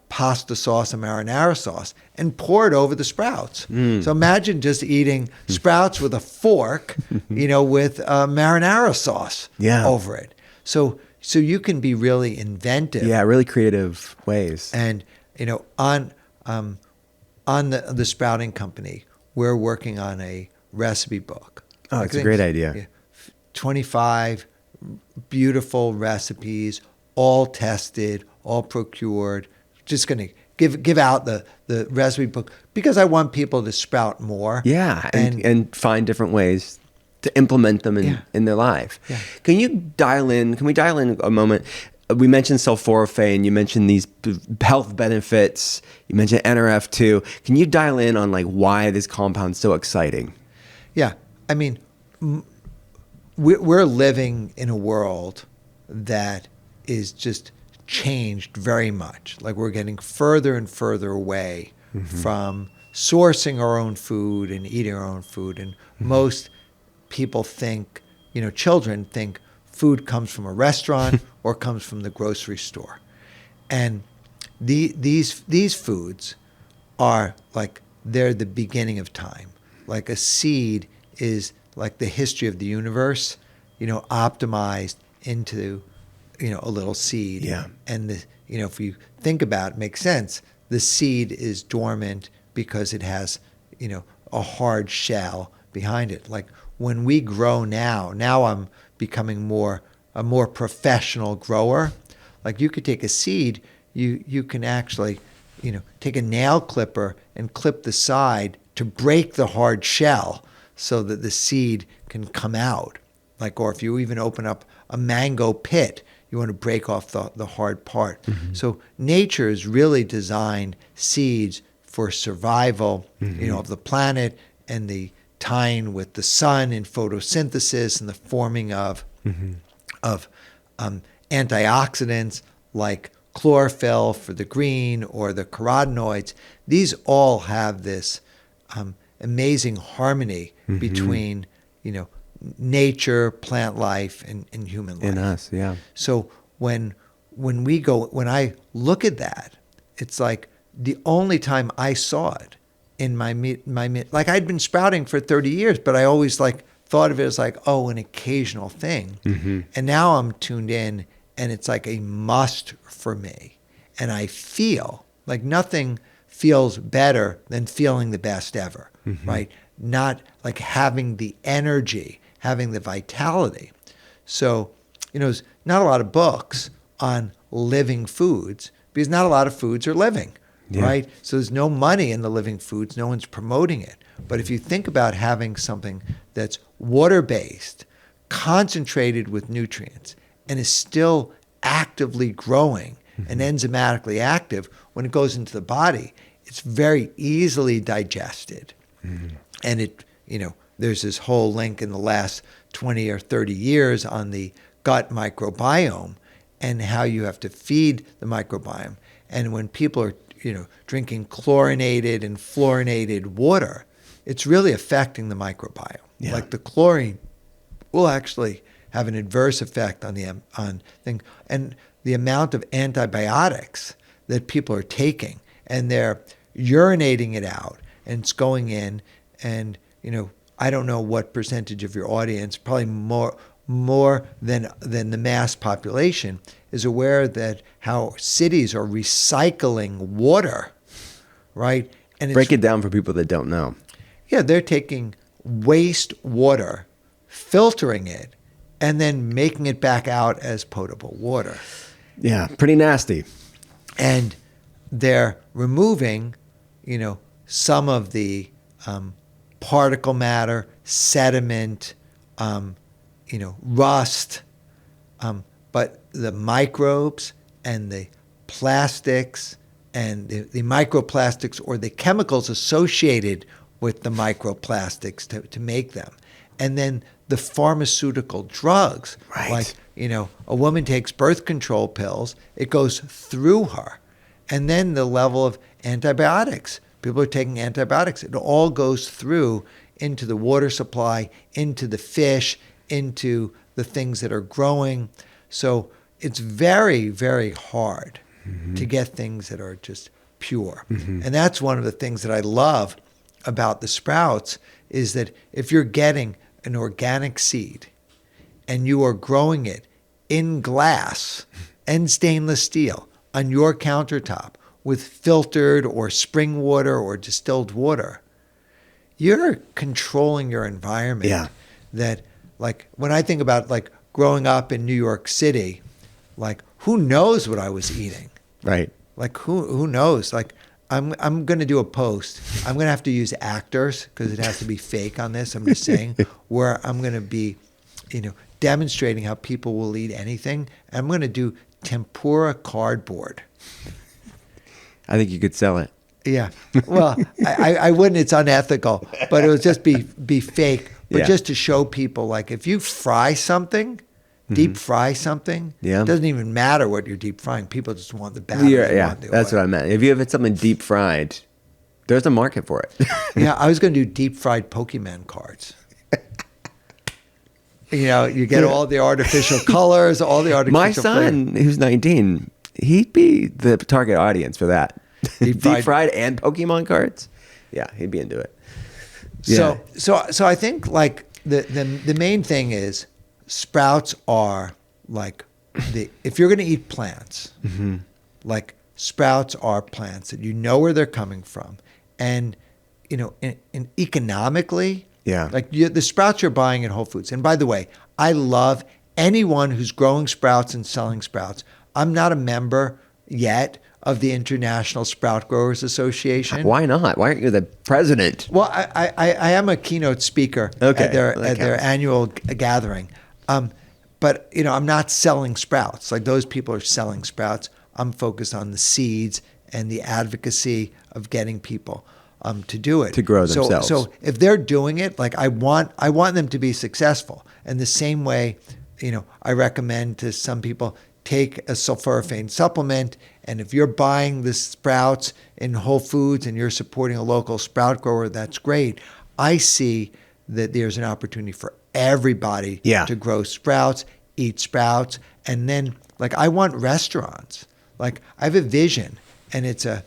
pasta sauce and marinara sauce and pour it over the sprouts. So imagine just eating sprouts with a fork, with marinara sauce over it. So you can be really inventive. Yeah, really creative ways. And on the Sprouting Company, we're working on a recipe book. Oh, it's a great idea. Yeah, 25 beautiful recipes, all tested, all procured. Just going to give out the recipe book because I want people to sprout more. Yeah, and find different ways to implement them in their life. Yeah. Can we dial in a moment? We mentioned sulforaphane, you mentioned these health benefits, you mentioned NRF2. Can you dial in on like why this compound's so exciting? Yeah, I mean, we're living in a world that is just changed very much. Like, we're getting further and further away from sourcing our own food and eating our own food. And most people think, children think food comes from a restaurant or comes from the grocery store. And these foods are like, they're the beginning of time. Like, a seed is like the history of the universe, optimized into a little seed. Yeah. And if you think about it, makes sense. The seed is dormant because it has, a hard shell behind it. Like, when we grow now I'm becoming a more professional grower. Like, you could take a seed, you can actually, take a nail clipper and clip the side to break the hard shell so that the seed can come out. Like, or if you even open up a mango pit, you want to break off the hard part. So nature has really designed seeds for survival, of the planet, and the tying with the sun and photosynthesis and the forming of antioxidants like chlorophyll for the green or the carotenoids. These all have this amazing harmony between, nature, plant life, and human life. In us, yeah. So when I look at that, it's like the only time I saw it in my like, I'd been sprouting for 30 years, but I always like thought of it as like, an occasional thing. And now I'm tuned in, and it's like a must for me. And I feel like nothing feels better than feeling the best ever, right? Not like having the energy, having the vitality. So, there's not a lot of books on living foods because not a lot of foods are living, right? So there's no money in the living foods. No one's promoting it. But if you think about having something that's water-based, concentrated with nutrients, and is still actively growing and enzymatically active, when it goes into the body, it's very easily digested. And it, there's this whole link in the last 20 or 30 years on the gut microbiome and how you have to feed the microbiome. And when people are, drinking chlorinated and fluorinated water, it's really affecting the microbiome. Yeah. Like, the chlorine will actually have an adverse effect on things. And the amount of antibiotics that people are taking, and they're urinating it out, and it's going in, and I don't know what percentage of your audience, probably more than the mass population, is aware that how cities are recycling water, right? And Break it down for people that don't know. Yeah, they're taking waste water, filtering it, and then making it back out as potable water. Yeah, pretty nasty. And they're removing, some of the particle matter, sediment, rust, but the microbes and the plastics and the microplastics or the chemicals associated with the microplastics to make them. And then the pharmaceutical drugs, right. Like, a woman takes birth control pills, it goes through her. And then the level of antibiotics. People are taking antibiotics. It all goes through into the water supply, into the fish, into the things that are growing. So it's very, very hard to get things that are just pure. And that's one of the things that I love about the sprouts is that if you're getting an organic seed and you are growing it in glass and stainless steel on your countertop with filtered or spring water or distilled water, you're controlling your environment. Yeah. That, like, when I think about, like, growing up in New York City, like, who knows what I was eating? Right. Like, who knows? Like, I'm going to do a post. I'm going to have to use actors because it has to be fake on this. I'm just saying, where I'm going to be, demonstrating how people will eat anything. I'm going to do tempura cardboard. I think you could sell it. Yeah. Well, I wouldn't. It's unethical, but it would just be fake. But just to show people, like, if you fry something, deep fry something, it doesn't even matter what you're deep frying. People just want the batter. Yeah, that's what I meant. If you have something deep fried, there's a market for it. Yeah, I was going to do deep fried Pokemon cards. You get all the artificial colors, all the artificial My son, who's 19, he'd be the target audience for that. Deep fried and Pokemon cards? Yeah, he'd be into it. Yeah. So I think, like, the main thing is sprouts are like if you're going to eat plants, like, sprouts are plants that where they're coming from. And, in economically, like, the sprouts you're buying at Whole Foods. And by the way, I love anyone who's growing sprouts and selling sprouts. I'm not a member yet of the International Sprout Growers Association. Why not? Why aren't you the president? Well, I am a keynote speaker at their annual gathering. But, I'm not selling sprouts. Like, those people are selling sprouts. I'm focused on the seeds and the advocacy of getting people to do it. To grow themselves. So if they're doing it, like, I want them to be successful. And the same way, I recommend to some people, take a sulforaphane supplement. And if you're buying the sprouts in Whole Foods and you're supporting a local sprout grower, that's great. I see that there's an opportunity for everybody to grow sprouts, eat sprouts. And then, like, I want restaurants. Like, I have a vision, and it's a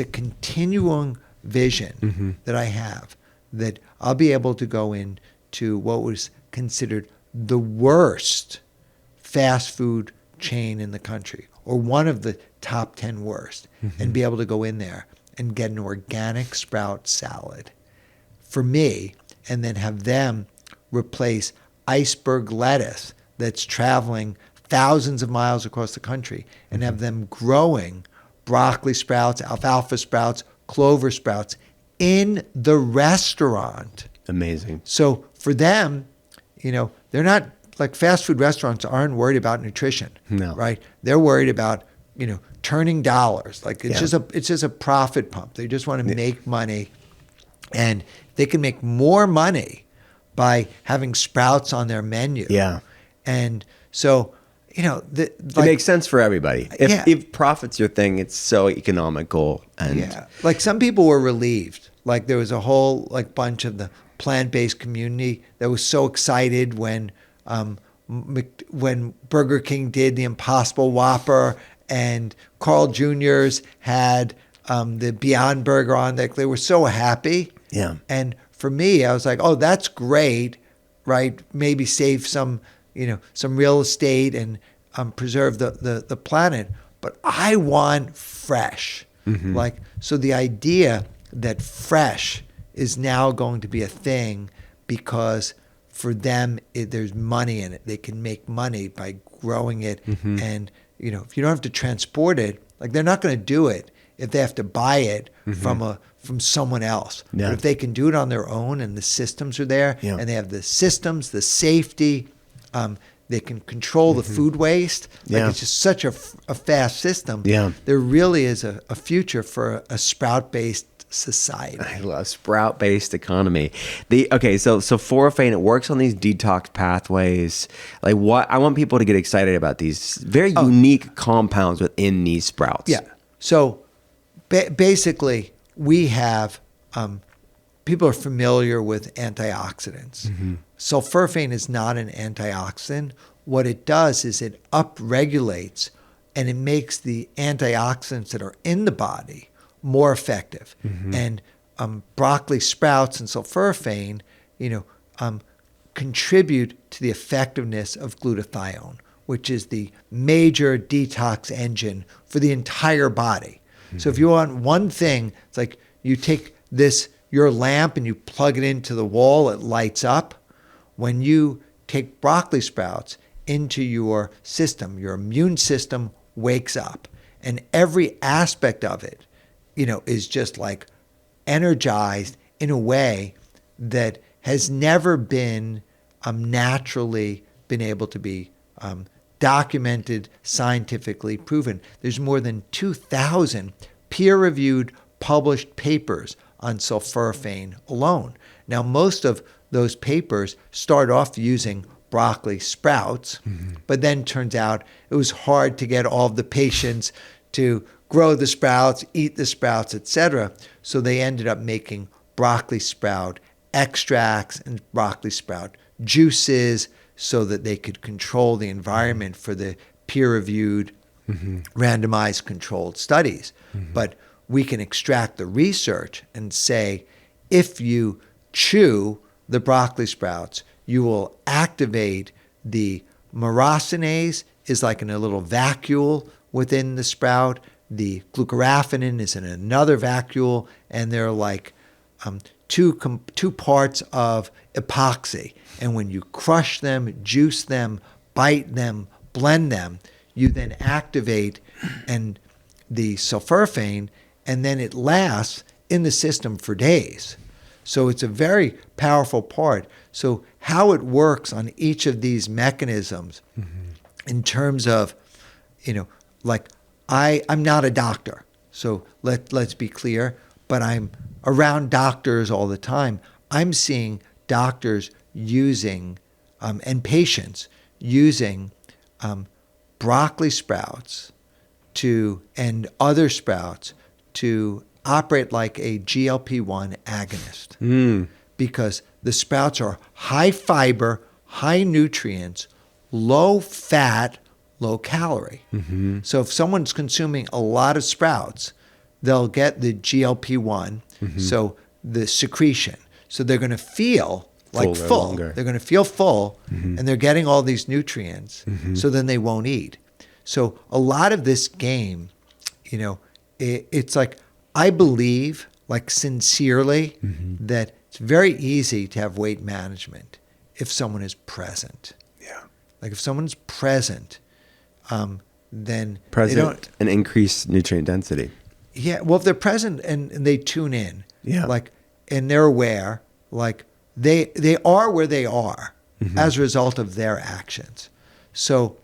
continuing vision that I have, that I'll be able to go into what was considered the worst fast food chain in the country, or one of the top 10 worst, and be able to go in there and get an organic sprout salad for me, and then have them replace iceberg lettuce that's traveling thousands of miles across the country, and have them growing broccoli sprouts, alfalfa sprouts, clover sprouts in the restaurant. Amazing. So for them, they're not, like, fast food restaurants aren't worried about nutrition. No. Right? They're worried about, turning dollars. Like, it's just a profit pump. They just want to make money, and they can make more money by having sprouts on their menu. Yeah. And so, it makes sense for everybody. If profit's your thing, it's so economical. And like, some people were relieved. Like, there was a whole, like, bunch of the plant-based community that was so excited when Burger King did the Impossible Whopper, and Carl Jr.'s had the Beyond Burger on. They were so happy. Yeah. And for me, I was like, oh, that's great, right? Maybe save some real estate and preserve the planet. But I want fresh. Like, so the idea that fresh is now going to be a thing because for them, there's money in it. They can make money by growing it. And, if you don't have to transport it, like they're not going to do it if they have to buy it from someone else. Yeah. But if they can do it on their own and the systems are there and they have the systems, the safety, they can control the food waste. Like it's just such a fast system. Yeah. There really is a future for a sprout-based society. I love sprout-based economy. So sulforaphane, it works on these detox pathways. Like what? I want people to get excited about these very unique compounds within these sprouts. Yeah. So basically, we have people are familiar with antioxidants. Sulforaphane is not an antioxidant. What it does is it upregulates and it makes the antioxidants that are in the body more effective. And broccoli sprouts and sulforaphane, contribute to the effectiveness of glutathione, which is the major detox engine for the entire body. So if you want one thing, it's like you take your lamp and you plug it into the wall, it lights up. When you take broccoli sprouts into your system, your immune system wakes up. And every aspect of it, is just like energized in a way that has never been naturally been able to be documented, scientifically proven. There's more than 2,000 peer-reviewed published papers on sulforaphane alone. Now, most of those papers start off using broccoli sprouts, but then turns out it was hard to get all of the patients to grow the sprouts, eat the sprouts, etc. So they ended up making broccoli sprout extracts and broccoli sprout juices so that they could control the environment for the peer-reviewed, randomized controlled studies. But we can extract the research and say, if you chew the broccoli sprouts, you will activate the myrosinase is like in a little vacuole within the sprout. The glucoraphanin is in another vacuole, and they're like two parts of epoxy. And when you crush them, juice them, bite them, blend them, you then activate and the sulforaphane, and then it lasts in the system for days. So it's a very powerful part. So how it works on each of these mechanisms in terms of, like I'm not a doctor, so let's be clear, but I'm around doctors all the time. I'm seeing doctors using, and patients using broccoli sprouts and other sprouts to operate like a GLP-1 agonist. Because the sprouts are high fiber, high nutrients, low fat, low calorie. So if someone's consuming a lot of sprouts, they'll get the GLP-1, so the secretion. So they're going to feel like full. They're going to feel full, and they're getting all these nutrients, so then they won't eat. So a lot of this game, it's like, I believe, like sincerely, that it's very easy to have weight management if someone is present. Yeah. Like if someone's present, then present they don't, and increase nutrient density. Yeah. Well, if they're present and they tune in, yeah, and they're aware, like they are where they are as a result of their actions. So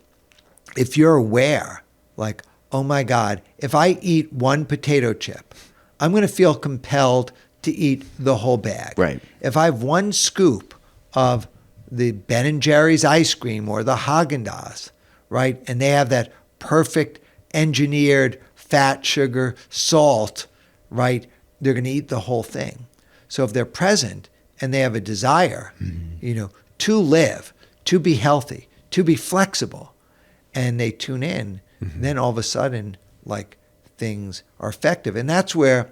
if you're aware, like, oh my God, if I eat one potato chip, I'm going to feel compelled to eat the whole bag. Right. If I have one scoop of the Ben & Jerry's ice cream or the Haagen-Dazs, right, and they have that perfect engineered fat, sugar, salt, right, they're going to eat the whole thing. So if they're present and they have a desire, to live, to be healthy, to be flexible, and they tune in, then all of a sudden, like, things are effective. And that's where,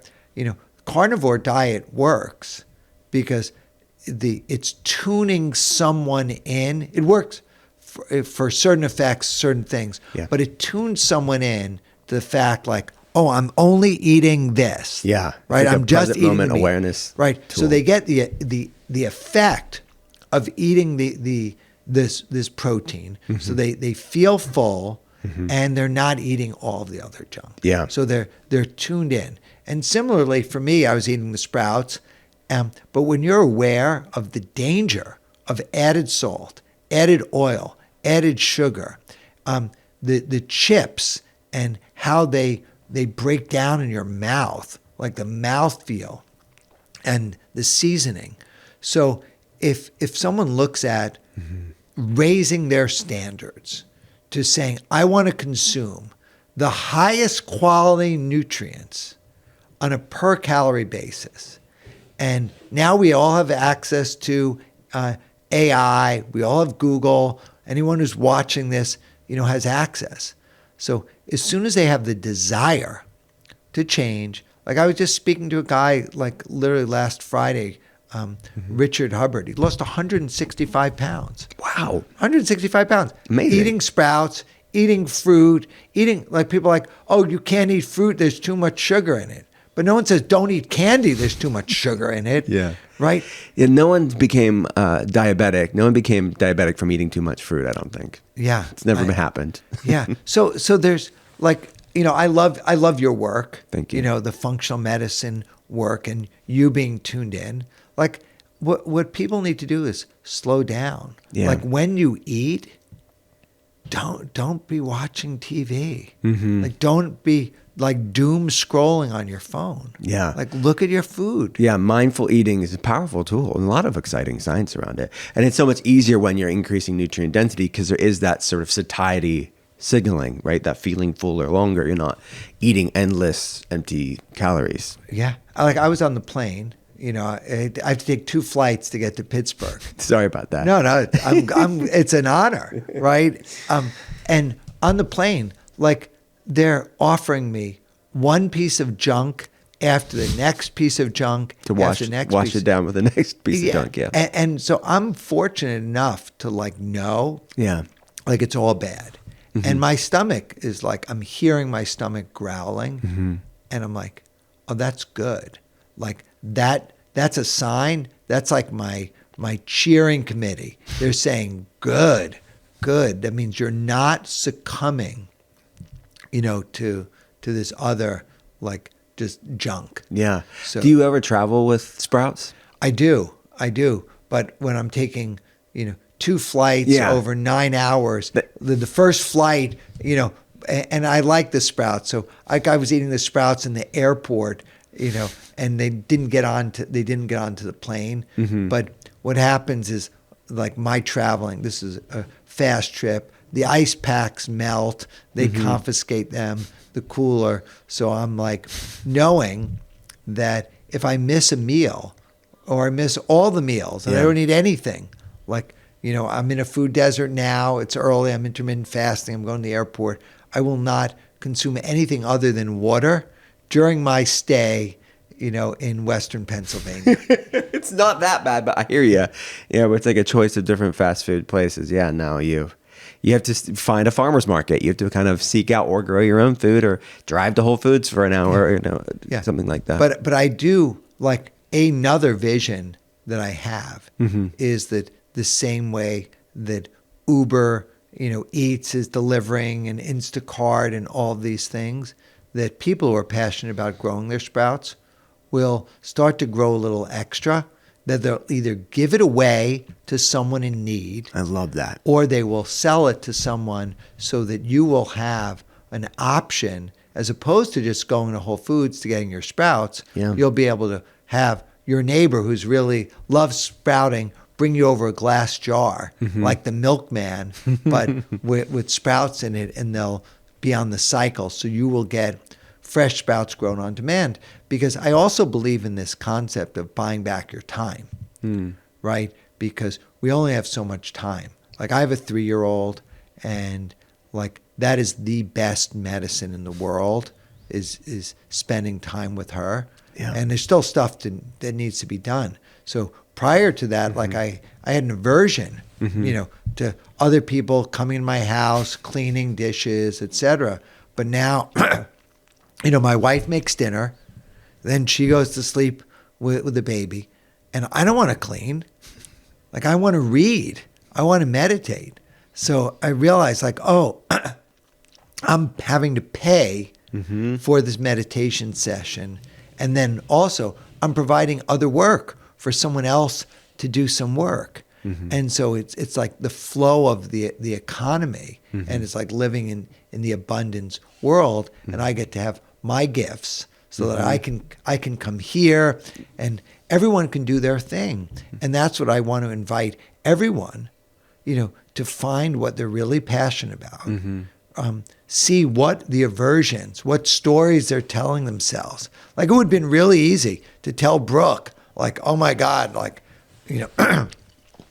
carnivore diet works, because it's tuning someone in. It works for certain effects, certain things, but it tunes someone in to the fact, like, oh, I'm only eating this. Yeah. Right. Like I'm a just present eating moment the meat. awareness. Right. Tool. So they get the effect of eating this protein. So they feel full and they're not eating all the other junk. Yeah. So they're tuned in. And similarly for me, I was eating the sprouts. But when you're aware of the danger of added salt, added oil, added sugar, the chips and how they break down in your mouth, like the mouthfeel and the seasoning. So if someone looks at raising their standards to saying, I want to consume the highest quality nutrients on a per calorie basis, and now we all have access to AI, we all have Google, anyone who's watching this, has access. So as soon as they have the desire to change, like I was just speaking to a guy like literally last Friday, Richard Hubbard. He lost 165 pounds. Wow. 165 pounds. Amazing. Eating sprouts, eating fruit, like people are like, oh, you can't eat fruit, there's too much sugar in it. But no one says don't eat candy, there's too much sugar in it. Yeah. Right? Yeah, no one became diabetic. No one became diabetic from eating too much fruit, I don't think. Yeah. It's never happened. Yeah. So there's like, I love your work. Thank you. The functional medicine work and you being tuned in. Like what people need to do is slow down. Yeah. Like when you eat, don't be watching TV. Like don't be like doom scrolling on your phone. Yeah. Like look at your food. Yeah, mindful eating is a powerful tool and a lot of exciting science around it. And it's so much easier when you're increasing nutrient density because there is that sort of satiety signaling, right? That feeling full or longer. You're not eating endless empty calories. Yeah. Like I was on the plane. I have to take 2 flights to get to Pittsburgh. Sorry about that. No, it's an honor, right? And on the plane, like they're offering me one piece of junk after the next piece of junk to wash it down with the next piece of junk. Yeah. And so I'm fortunate enough to like know, like it's all bad. And my stomach is like, I'm hearing my stomach growling and I'm like, oh, that's good. Like that's a sign. That's like my cheering committee. They're saying, good. That means you're not succumbing, to this other like just junk. Yeah. So, do you ever travel with sprouts? I do. But when I'm taking, 2 flights over 9 hours, the first flight, and I like the sprouts. So I was eating the sprouts in the airport, and they didn't get onto the plane. But what happens is like my traveling, this is a fast trip. The ice packs melt. They confiscate them, the cooler. So I'm like knowing that if I miss a meal or I miss all the meals and I don't eat anything, like, I'm in a food desert now. It's early. I'm intermittent fasting. I'm going to the airport. I will not consume anything other than water during my stay, in Western Pennsylvania. It's not that bad, but I hear you. Yeah, but it's like a choice of different fast food places. Yeah, now you have to find a farmer's market. You have to kind of seek out or grow your own food or drive to Whole Foods for an hour, something like that. But I do like another vision that I have is that the same way that Uber, Eats is delivering and Instacart and all of these things, that people who are passionate about growing their sprouts will start to grow a little extra, that they'll either give it away to someone in need. I love that. Or they will sell it to someone so that you will have an option as opposed to just going to Whole Foods to getting your sprouts. Yeah. You'll be able to have your neighbor who's really loves sprouting bring you over a glass jar like the milkman, but with sprouts in it, and they'll be on the cycle. So you will get fresh sprouts grown on demand. Because I also believe in this concept of buying back your time, right? Because we only have so much time. Like I have a 3-year-old, and like that is the best medicine in the world is spending time with her. Yeah. And there's still stuff that needs to be done. So prior to that, like I had an aversion, to other people coming in my house, cleaning dishes, etc. But now my wife makes dinner, then she goes to sleep with the baby, and I don't want to clean. Like, I want to read. I want to meditate. So I realized, like, oh, I'm having to pay for this meditation session. And then also, I'm providing other work for someone else to do some work. And so it's like the flow of the economy, and it's like living in the abundance world, and I get to have my gifts so that I can come here, and everyone can do their thing. And that's what I want to invite everyone, to find what they're really passionate about. See what the aversions, what stories they're telling themselves. Like, it would have been really easy to tell Brooke, like, oh my God, like,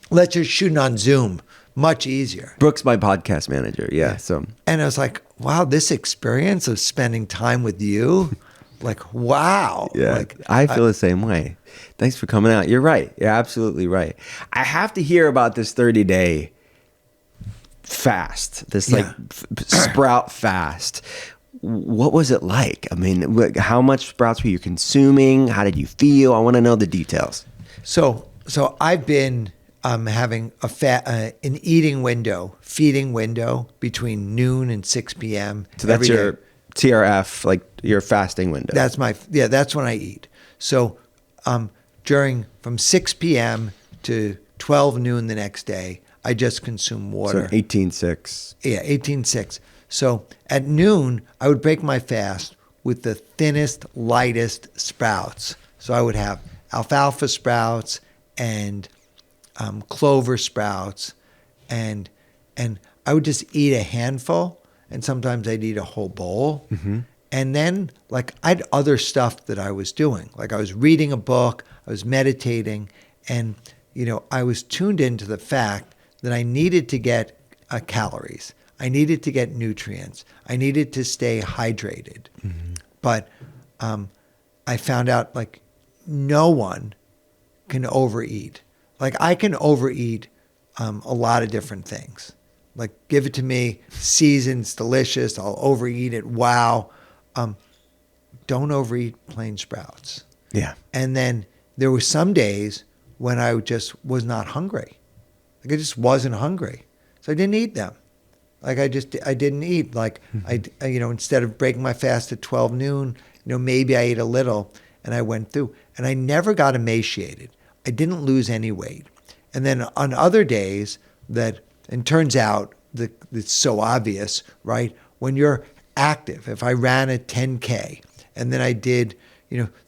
let's just shoot it on Zoom. Much easier. Brooke's my podcast manager. Yeah. So, and I was like, wow, this experience of spending time with you, like, wow. Yeah. Like, I feel the same way. Thanks for coming out. You're right. You're absolutely right. I have to hear about this 30-day fast, this sprout fast. What was it like? I mean, how much sprouts were you consuming? How did you feel? I want to know the details. So I've been having an eating window, feeding window between noon and 6 p.m. So that's your TRF, like your fasting window. That's that's when I eat. So from 6 p.m. to 12 noon the next day, I just consume water. So 18:6. Yeah, 18:6. So at noon, I would break my fast with the thinnest, lightest sprouts. So I would have alfalfa sprouts and clover sprouts, and I would just eat a handful, and sometimes I'd eat a whole bowl. And then, like, I had other stuff that I was doing. Like, I was reading a book, I was meditating, and, I was tuned into the fact that I needed to get calories. I needed to get nutrients. I needed to stay hydrated. But I found out, like, no one can overeat. Like, I can overeat a lot of different things. Like, give it to me, seasoned, it's delicious, I'll overeat it, wow. Don't overeat plain sprouts. Yeah. And then there were some days when I just was not hungry. Like, I just wasn't hungry. So I didn't eat them. Like, I didn't eat. Like, instead of breaking my fast at 12 noon, maybe I ate a little, and I went through. And I never got emaciated. I didn't lose any weight. And then on other days and turns out that it's so obvious, right? When you're active, if I ran a 10K and then I did,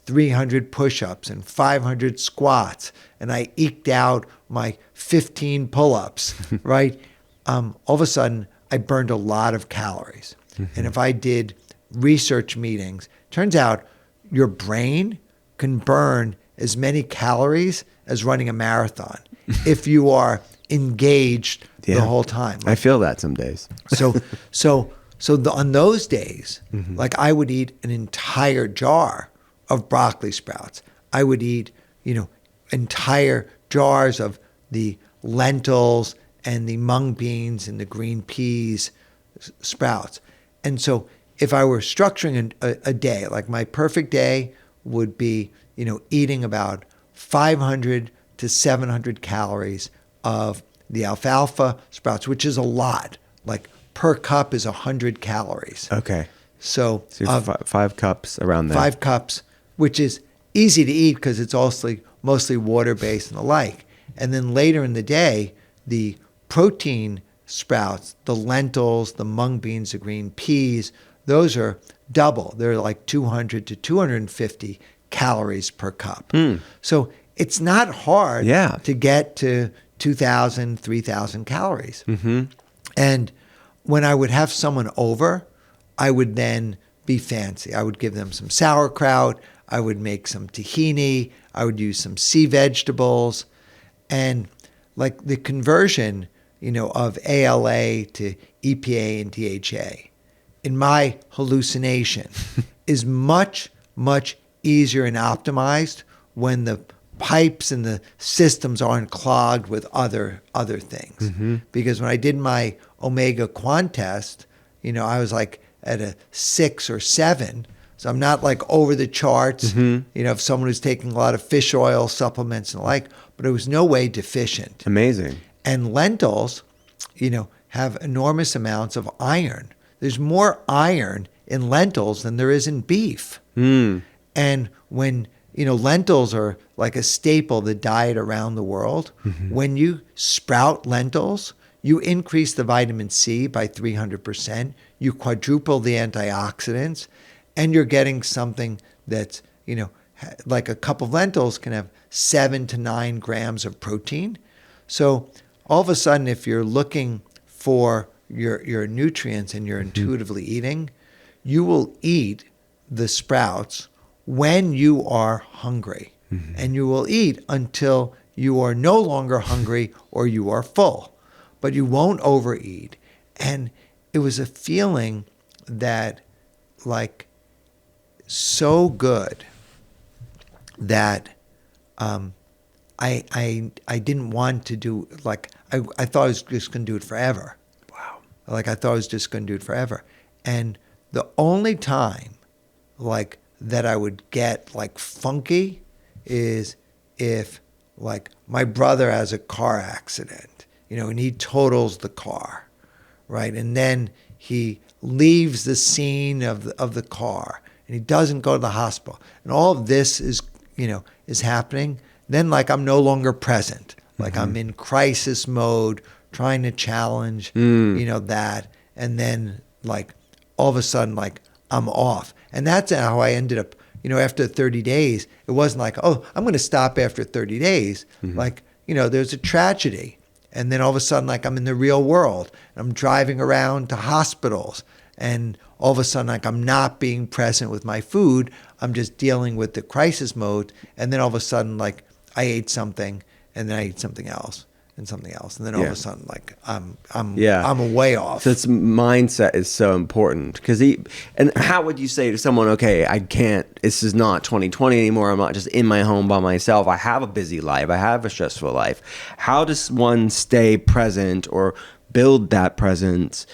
300 push-ups and 500 squats, and I eked out my 15 pull-ups, right? All of a sudden, I burned a lot of calories. And if I did research meetings, turns out your brain can burn as many calories as running a marathon if you are engaged the whole time. I feel that some days. On those days, like, I would eat an entire jar of broccoli sprouts. I would eat, entire jars of the lentils and the mung beans and the green peas sprouts. And so if I were structuring a day, like, my perfect day would be, eating about 500 to 700 calories of the alfalfa sprouts, which is a lot. Like, per cup is 100 calories. Okay. So 5 cups around there. 5 cups, which is easy to eat because it's also mostly water-based and the like. And then later in the day, the protein sprouts, the lentils, the mung beans, the green peas, those are double. They're like 200 to 250 calories per cup. So it's not hard to get to 2,000, 3,000 calories. And when I would have someone over, I would then be fancy. I would give them some sauerkraut. I would make some tahini. I would use some sea vegetables. And like the conversion, of ALA to EPA and DHA, in my hallucination, is much, much easier and optimized when the pipes and the systems aren't clogged with other things. Because when I did my Omega Quant test, I was like at a 6 or 7. So I'm not like over the charts, if someone who's taking a lot of fish oil supplements and the like, but it was no way deficient. Amazing. And lentils, have enormous amounts of iron. There's more iron in lentils than there is in beef. And when, lentils are like a staple of the diet around the world, when you sprout lentils, you increase the vitamin C by 300%, you quadruple the antioxidants, and you're getting something that's, like a cup of lentils can have 7 to 9 grams of protein. So all of a sudden, if you're looking for your nutrients and you're intuitively eating, you will eat the sprouts when you are hungry. And you will eat until you are no longer hungry or you are full. But you won't overeat. And it was a feeling that, like, so good that I didn't want to do, like, I thought I was just going to do it forever. Wow. Like, I thought I was just going to do it forever. And the only time, like, that I would get, like, funky is if, like, my brother has a car accident, and he totals the car, right? And then he leaves the scene of the car, and he doesn't go to the hospital. And all of this is happening. Then, like, I'm no longer present. Like, I'm in crisis mode, trying to challenge, that. And then, like, all of a sudden, like, I'm off. And that's how I ended up, after 30 days. It wasn't like, oh, I'm going to stop after 30 days. Like, there's a tragedy. And then all of a sudden, like, I'm in the real world. I'm driving around to hospitals. And all of a sudden, like, I'm not being present with my food. I'm just dealing with the crisis mode. And then all of a sudden, like, I ate something, and then I ate something else, and something else. And then all of a sudden, like, I'm way off. So it's mindset is so important. And how would you say to someone, okay, I can't, this is not 2020 anymore. I'm not just in my home by myself. I have a busy life. I have a stressful life. How does one stay present or build that presence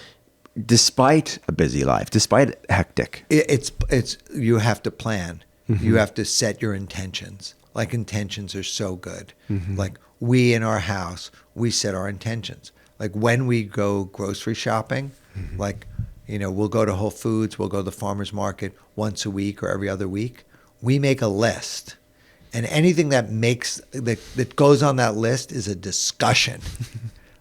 despite a busy life, despite hectic? It's you have to plan. You have to set your intentions. Like, intentions are so good. Like, we in our house, we set our intentions. Like, when we go grocery shopping, like, we'll go to Whole Foods, we'll go to the farmer's market once a week or every other week. We make a list. And anything that goes on that list is a discussion.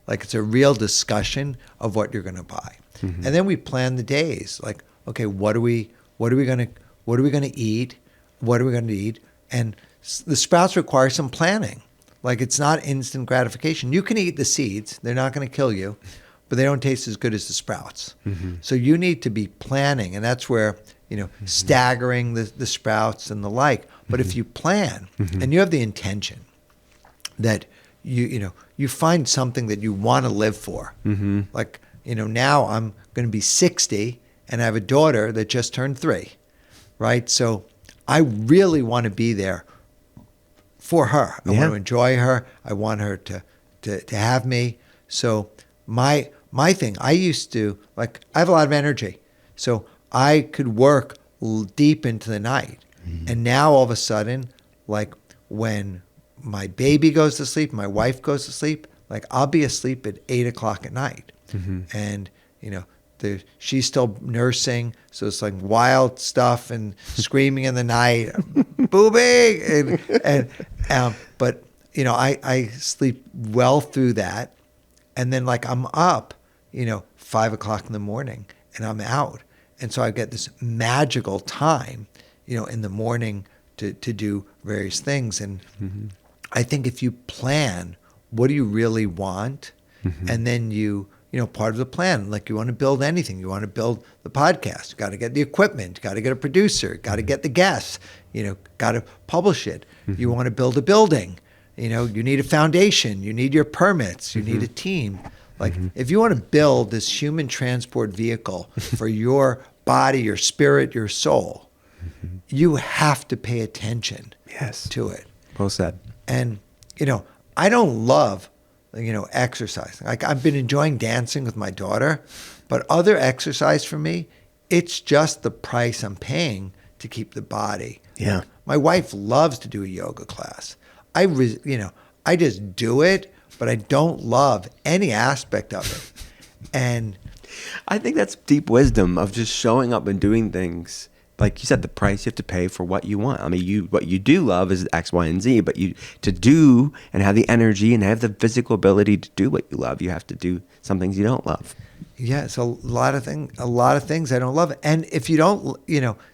Like, it's a real discussion of what you're going to buy. And then we plan the days. Like, okay, what are we going to eat? What are we going to eat? And the sprouts require some planning. Like, it's not instant gratification. You can eat the seeds. They're not going to kill you, but they don't taste as good as the sprouts. So you need to be planning, and that's where, staggering the sprouts and the like. But if you plan and you have the intention that you find something that you want to live for. Like, now I'm going to be 60 and I have a daughter that just turned 3, right? So I really want to be there for her. I want to enjoy her. I want her to have me. So my thing, I used to, like, I have a lot of energy. So I could work deep into the night. And now all of a sudden, like, when my baby goes to sleep, my wife goes to sleep, like, I'll be asleep at 8 o'clock at night. And, she's still nursing, so it's like wild stuff and screaming in the night, boobing, but I sleep well through that, and then, like, I'm up, 5 o'clock in the morning, and I'm out, and so I get this magical time, in the morning to do various things, and I think if you plan, what do you really want, and then part of the plan, like, you want to build anything. You want to build the podcast. You got to get the equipment. Got to get a producer. Got to get the guests. Got to publish it. You want to build a building. You need a foundation. You need your permits. You need a team. Like, if you want to build this human transport vehicle for your body, your spirit, your soul, you have to pay attention to it. Well said. And, I don't love exercise. Like, I've been enjoying dancing with my daughter, but other exercise for me, it's just the price I'm paying to keep the body. Yeah. My wife loves to do a yoga class. I just do it, but I don't love any aspect of it. And I think that's deep wisdom of just showing up and doing things. Like you said, the price you have to pay for what you want. I mean, what you do love is X, Y, and Z, but to do and have the energy and have the physical ability to do what you love, you have to do some things you don't love. yeah, it's a lot of things I don't love. And if you don't,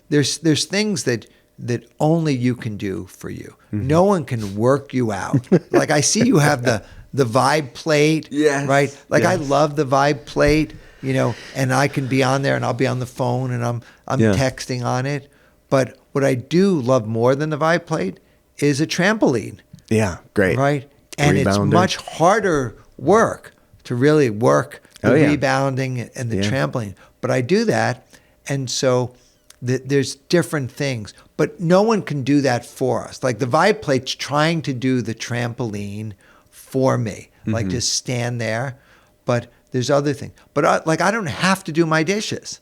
there's things that only you can do for you. Mm-hmm. No one can work you out. Like I see you have the Vibe plate, yes. right? Like yes. I love the Vibe plate, and I can be on there and I'll be on the phone and I'm texting on it. But what I do love more than the Vibe plate is a trampoline. Yeah, great. Right? And it's much harder work to really work the rebounding and the trampoline. But I do that, and so there's different things. But no one can do that for us. Like the Vibe plate's trying to do the trampoline for me. Mm-hmm. Like just stand there. But there's other things. But I don't have to do my dishes.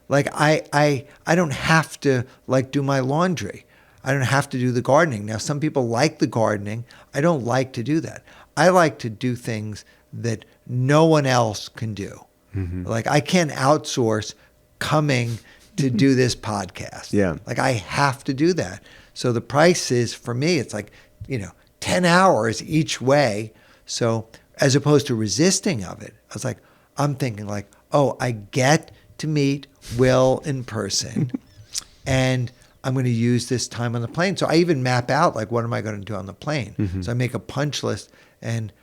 Like I don't have to do my laundry. I don't have to do the gardening. Now some people like the gardening. I don't like to do that. I like to do things that no one else can do. Mm-hmm. Like I can't outsource coming to do this podcast. Yeah. Like I have to do that. So the price is, for me, it's 10 hours each way. So as opposed to resisting of it, I'm thinking I get to meet Will in person and I'm going to use this time on the plane. So I even map out what am I going to do on the plane? Mm-hmm. So I make a punch list and,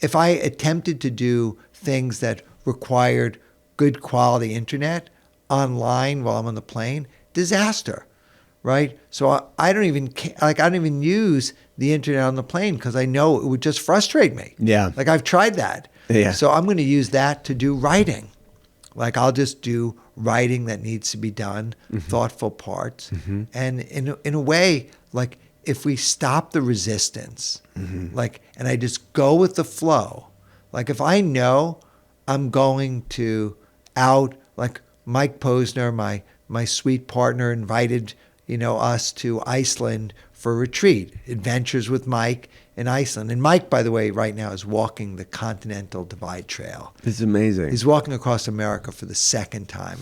if I attempted to do things that required good quality internet online while I'm on the plane, disaster, right? So I don't even use the internet on the plane because I know it would just frustrate me. Yeah. I've tried that. Yeah. So I'm going to use that to do writing. I'll just do writing that needs to be done, mm-hmm. thoughtful parts. Mm-hmm. And in a way, if we stop the resistance, mm-hmm. And I just go with the flow, if I know I'm going to out, Mike Posner, my sweet partner, invited, us to Iceland for a retreat, Adventures with Mike in Iceland. And Mike, by the way, right now is walking the Continental Divide Trail. It's amazing. He's walking across America for the second time.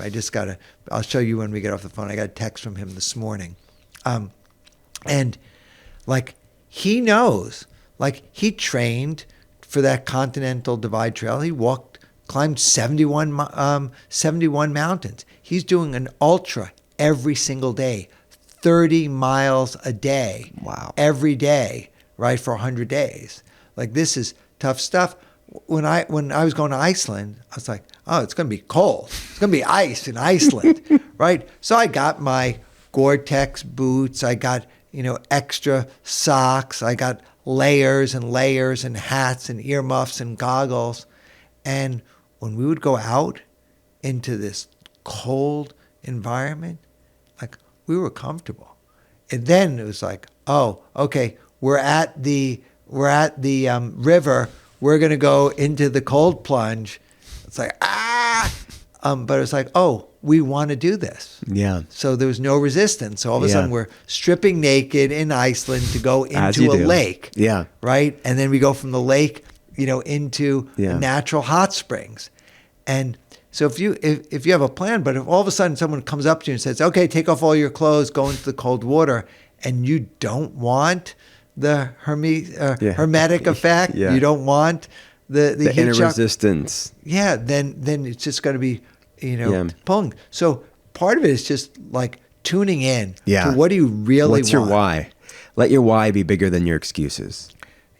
I'll show you when we get off the phone. I got a text from him this morning. And he knows, he trained for that Continental Divide Trail. He climbed 71 mountains. He's doing an ultra every single day, 30 miles a day. Wow. Every day, right, for 100 days. This is tough stuff. When I was going to Iceland, I was like, oh, it's going to be cold. It's going to be ice in Iceland, right? So I got my Gore-Tex boots. I got, extra socks. I got layers and layers and hats and earmuffs and goggles. And when we would go out into this cold environment, we were comfortable. And then it was oh, okay, we're at the river. We're going to go into the cold plunge. It's but it's oh, we want to do this. Yeah. So there was no resistance. So all of a sudden we're stripping naked in Iceland to go into a lake. Yeah. Right? And then we go from the lake, into the natural hot springs. And so if you have a plan, but if all of a sudden someone comes up to you and says, okay, take off all your clothes, go into the cold water, and you don't want the hermetic effect, you don't want the heat inner shock, resistance. Yeah, then it's just going to be, pulling. So part of it is just tuning in to what do you really want. What's your why? Let your why be bigger than your excuses.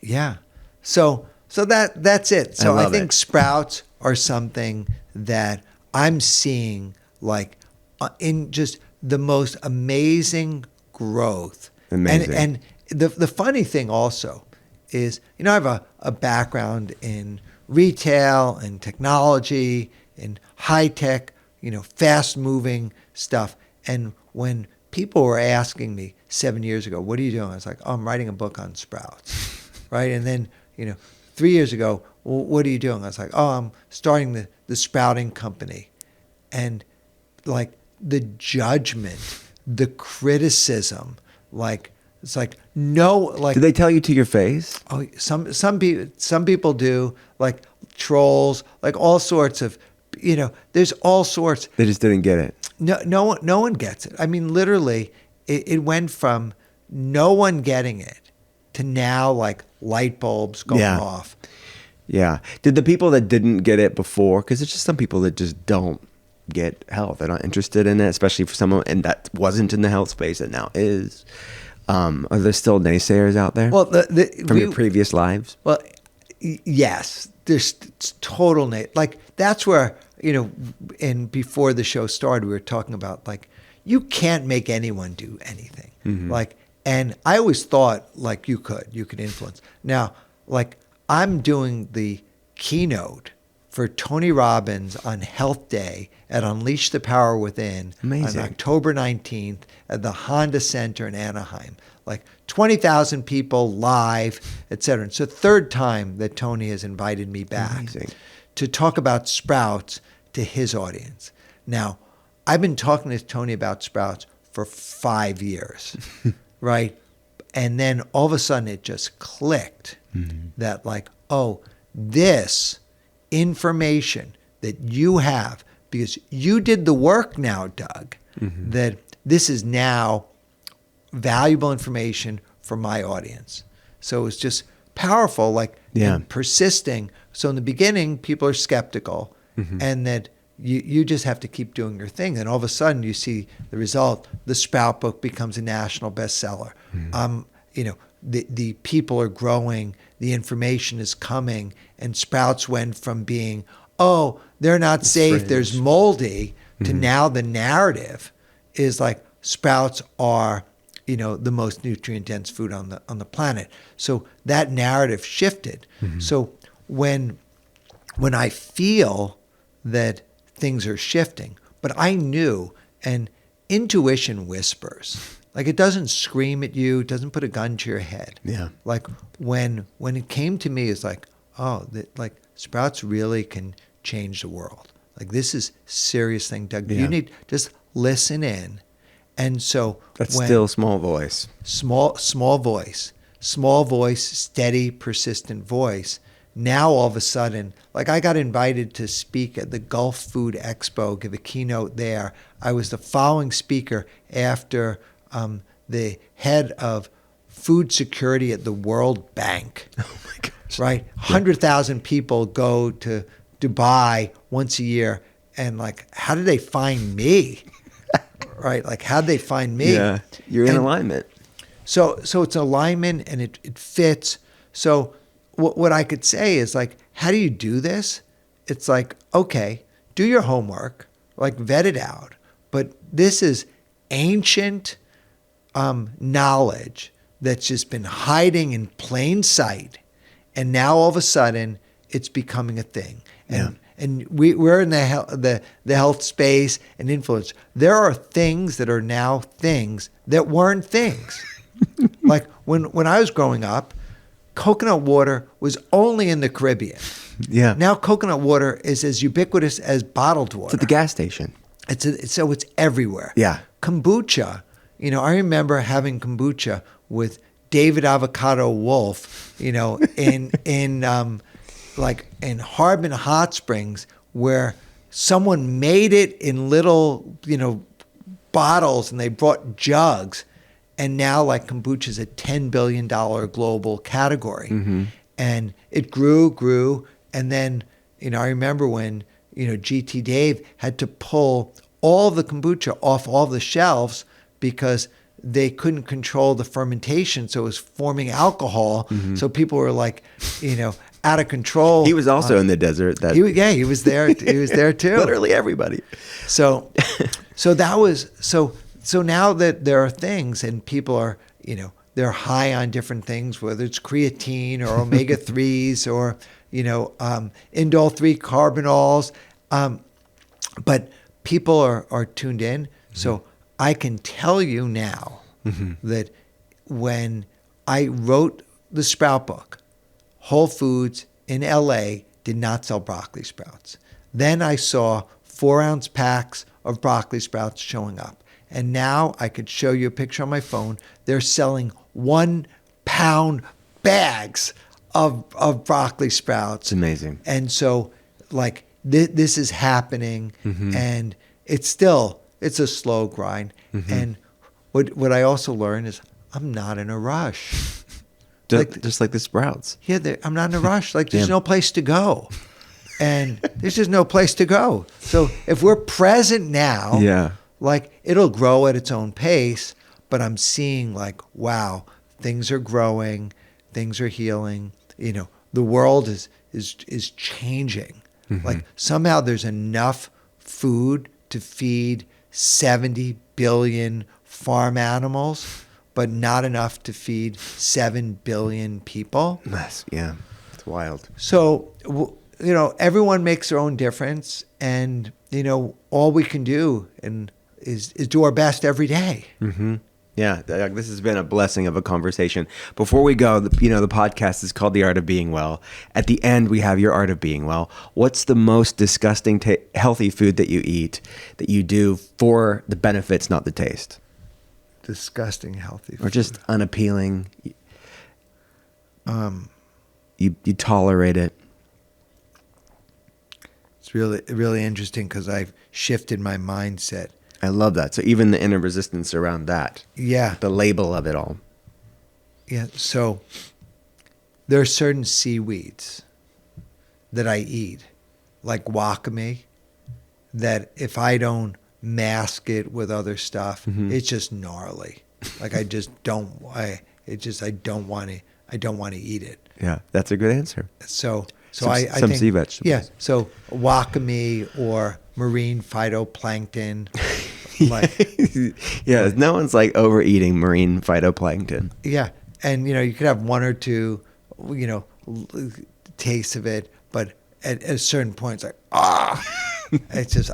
Yeah. So that's it. So I think sprouts are something that I'm seeing in just the most amazing growth. Amazing. And the funny thing also is, I have a background in retail and technology and high tech, fast moving stuff. And when people were asking me 7 years ago, what are you doing? I was like, oh, I'm writing a book on sprouts. Right. And then, 3 years ago, well, what are you doing? I was like, oh, I'm starting the sprouting company. And the judgment, the criticism, like it's like no, like Do they tell you to your face? oh, some people do, like trolls, like all sorts of, there's all sorts. They just didn't get it. No one gets it. I mean, literally, it went from no one getting it to now like light bulbs going off. Yeah. Did the people that didn't get it before, because there's just some people that just don't get health. They're not interested in it, especially for someone, and that wasn't in the health space that now is. Are there still naysayers out there? Well, from your previous lives? Well, yes. There's total like that's where, and before the show started, we were talking about like you can't make anyone do anything. Like, and I always thought like you could influence. Now, like I'm doing the keynote for Tony Robbins on Health Day at Unleash the Power Within. Amazing. On October 19th at the Honda Center in Anaheim. Like 20,000 people live, et cetera. It's the third time that Tony has invited me back to talk about sprouts to his audience. Now, I've been talking to Tony about sprouts for 5 years, right? And then all of a sudden it just clicked that like, oh, this information that you have, because you did the work now, Doug, that this is now valuable information for my audience. So it's just powerful, like and persisting. So in the beginning, people are skeptical, and that you just have to keep doing your thing. And all of a sudden, you see the result. The Sprout book becomes a national bestseller. The people are growing. The information is coming, and sprouts went from being, oh, they're not safe, fringe. there's moldy, to now the narrative is like sprouts are, the most nutrient-dense food on the planet. So that narrative shifted. So when I feel that things are shifting, but I knew, and intuition whispers. Like it doesn't scream at you, it doesn't put a gun to your head. Yeah. Like when it came to me, it's like, oh, like sprouts really can change the world. Like this is a serious thing, Doug. You need just listen in. And so that's still small voice. Small voice, steady, persistent voice. Now all of a sudden, like I got invited to speak at the Gulf Food Expo, give a keynote there. I was the following speaker after the head of food security at the World Bank. Oh my gosh. Right? 100,000 people go to Dubai once a year, and like, how did they find me? Right? Like, how'd they find me? Yeah, you're in alignment. So it's alignment, and it fits. So what I could say is like, how do you do this? It's like, okay, do your homework, like vet it out. But this is ancient knowledge that's just been hiding in plain sight, and now all of a sudden it's becoming a thing. And we're in the health space and influence. There are things that are now things that weren't things. Like when I was growing up, coconut water was only in the Caribbean. Yeah. Now coconut water is as ubiquitous as bottled water. It's at the gas station. So it's everywhere. Yeah. Kombucha, I remember having kombucha with David Avocado Wolf, in Harbin Hot Springs, where someone made it in little, bottles, and they brought jugs. And now like kombucha is a $10 billion global category. And it grew. And then, I remember when, GT Dave had to pull all the kombucha off all the shelves because they couldn't control the fermentation. So it was forming alcohol. So people were like, out of control. He was also in the desert. He was there. He was there too. Literally everybody. So now that there are things, and people are, they're high on different things, whether it's creatine or omega 3s or, indole 3 carbanols. But people are tuned in. So I can tell you now that when I wrote the Sprout book, Whole Foods in LA did not sell broccoli sprouts. Then I saw 4-ounce packs of broccoli sprouts showing up. And now I could show you a picture on my phone. They're selling 1-pound bags of broccoli sprouts. It's amazing. And so, like, this is happening, and it's a slow grind. And what I also learned is I'm not in a rush. Just like the sprouts. Yeah, I'm not in a rush. Like, there's no place to go. And there's just no place to go. So if we're present now, like, it'll grow at its own pace, but I'm seeing, like, wow, things are growing, things are healing. You know, the world is changing. Like, somehow there's enough food to feed 70 billion farm animals, but not enough to feed 7 billion people. Yeah, it's wild. So, you know, everyone makes their own difference, and, you know, all we can do is do our best every day. Yeah, this has been a blessing of a conversation. Before we go, the podcast is called The Art of Being Well. At the end, we have your Art of Being Well. What's the most disgusting, healthy food that you eat that you do for the benefits, not the taste? Disgusting healthy food. Or just unappealing? You tolerate it. It's really interesting because I've shifted my mindset. I love that. So even the inner resistance around that. Yeah. The label of it all. Yeah. So there are certain seaweeds that I eat, like wakame, that if I don't mask it with other stuff, it's just gnarly. Like, I just don't. I don't want to eat it. Yeah, that's a good answer. So I think sea vegetables. Yeah. So wakame or marine phytoplankton. Yeah, no one's like overeating marine phytoplankton. Yeah, and you know, you could have one or two, you know, tastes of it, but at a certain point, it's like it's just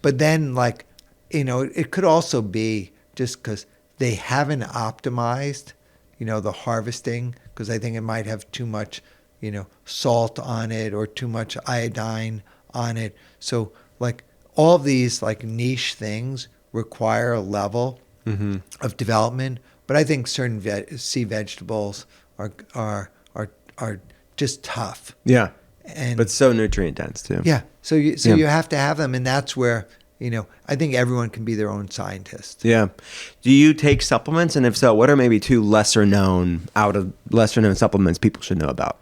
but then, like, you know, it could also be just because they haven't optimized, you know, the harvesting, because I think it might have too much, you know, salt on it or too much iodine on it. So, like, all of these, like, niche things require a level of development. But I think certain sea vegetables are just tough. Yeah, but so nutrient dense too. Yeah. So you have to have them, and that's where, you know, I think everyone can be their own scientist. Yeah. Do you take supplements, and if so, what are maybe two lesser known supplements people should know about?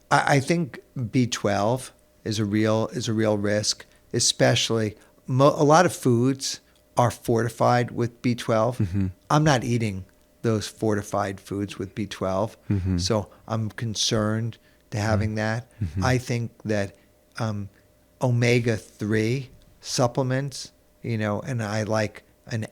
I think B12 is a real risk, especially a lot of foods are fortified with B12. I'm not eating those fortified foods with B12, so I'm concerned to having that. I think that omega-3 supplements, you know, and I like an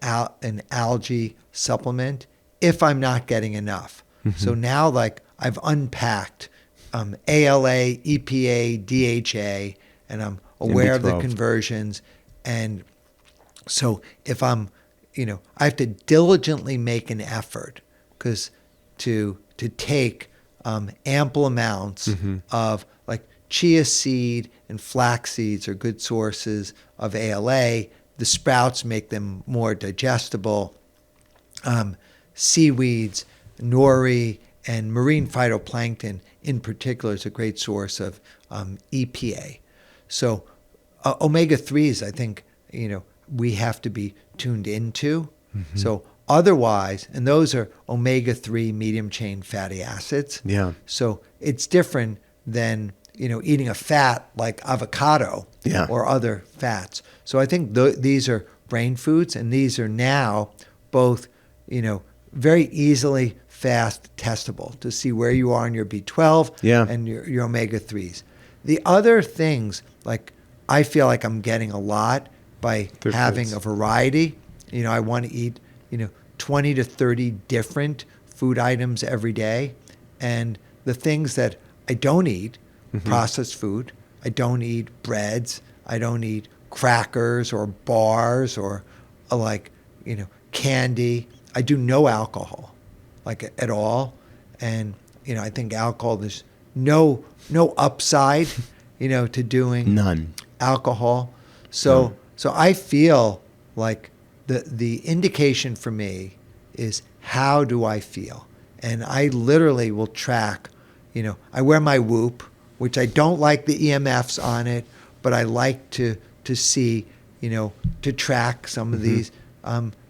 algae supplement if I'm not getting enough. So now, like, I've unpacked ALA, EPA, DHA, and I'm aware of the conversions. And so if I'm, you know, I have to diligently make an effort because to take ample amounts of, like, chia seed and flax seeds are good sources of ALA. The sprouts make them more digestible. Seaweeds, nori, and marine phytoplankton in particular is a great source of EPA. So omega-3s, I think, you know, we have to be tuned into. So otherwise, and those are omega-3 medium chain fatty acids. Yeah. So it's different than, you know, eating a fat like avocado or other fats. So I think these are brain foods, and these are now both, you know, very easily fast testable to see where you are in your B12 and your omega-3s. The other things, like, I feel like I'm getting a lot by having a variety. You know, I want to eat, you know, 20 to 30 different food items every day. And the things that I don't eat, processed food, I don't eat breads, I don't eat crackers or bars or like, you know, candy. I do no alcohol, like, at all. And, you know, I think alcohol, there's no upside, you know, to doing none alcohol. So So I feel like the indication for me is, how do I feel? And I literally will track, I wear my Whoop, which I don't like the EMFs on it, but I like to see, to track some of these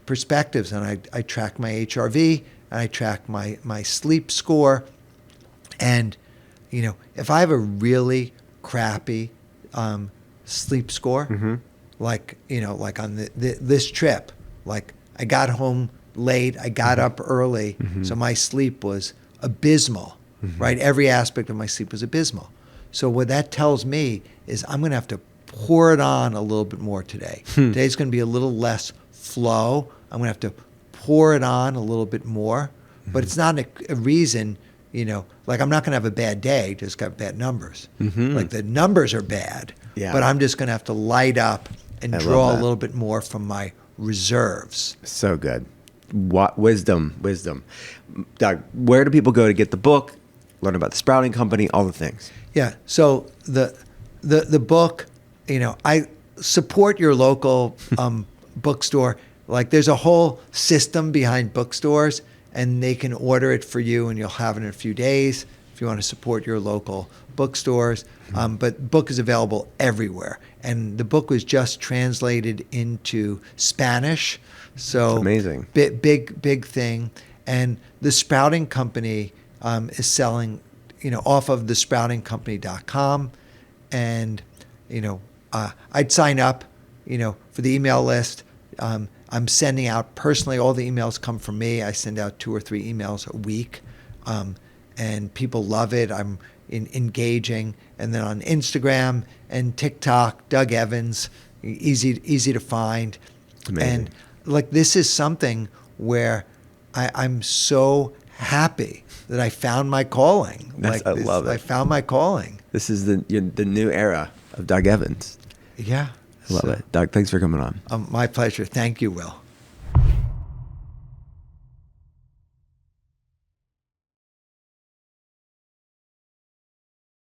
perspectives. And I track my HRV, and I track my sleep score. And, if I have a really crappy sleep score, like on this trip, like I got home late, I got up early, so my sleep was abysmal, right? Every aspect of my sleep was abysmal. So what that tells me is I'm going to have to pour it on a little bit more today. Today's going to be a little less flow. I'm going to have to pour it on a little bit more, but it's not a reason, like I'm not going to have a bad day, just got bad numbers. Like the numbers are bad, but I'm just going to have to light up and draw a little bit more from my reserves. So good. Wisdom. Doug, where do people go to get the book, learn about the Sprouting Company, all the things? Yeah. So the book, I support your local bookstore. Like there's a whole system behind bookstores, and they can order it for you, and you'll have it in a few days if you want to support your local bookstores. But book is available everywhere. And the book was just translated into Spanish. So that's amazing. Big thing. And the Sprouting Company is selling, off of thesproutingcompany.com. And, I'd sign up, for the email list. I'm sending out personally, all the emails come from me. I send out 2 or 3 emails a week. And people love it. I'm engaging. And then on Instagram and TikTok, Doug Evans, easy to find. Amazing. And like this is something where I'm so happy that I found my calling. I love it. I found my calling. This is the new era of Doug Evans. Yeah. I love it. Doug, thanks for coming on. My pleasure. Thank you, Will.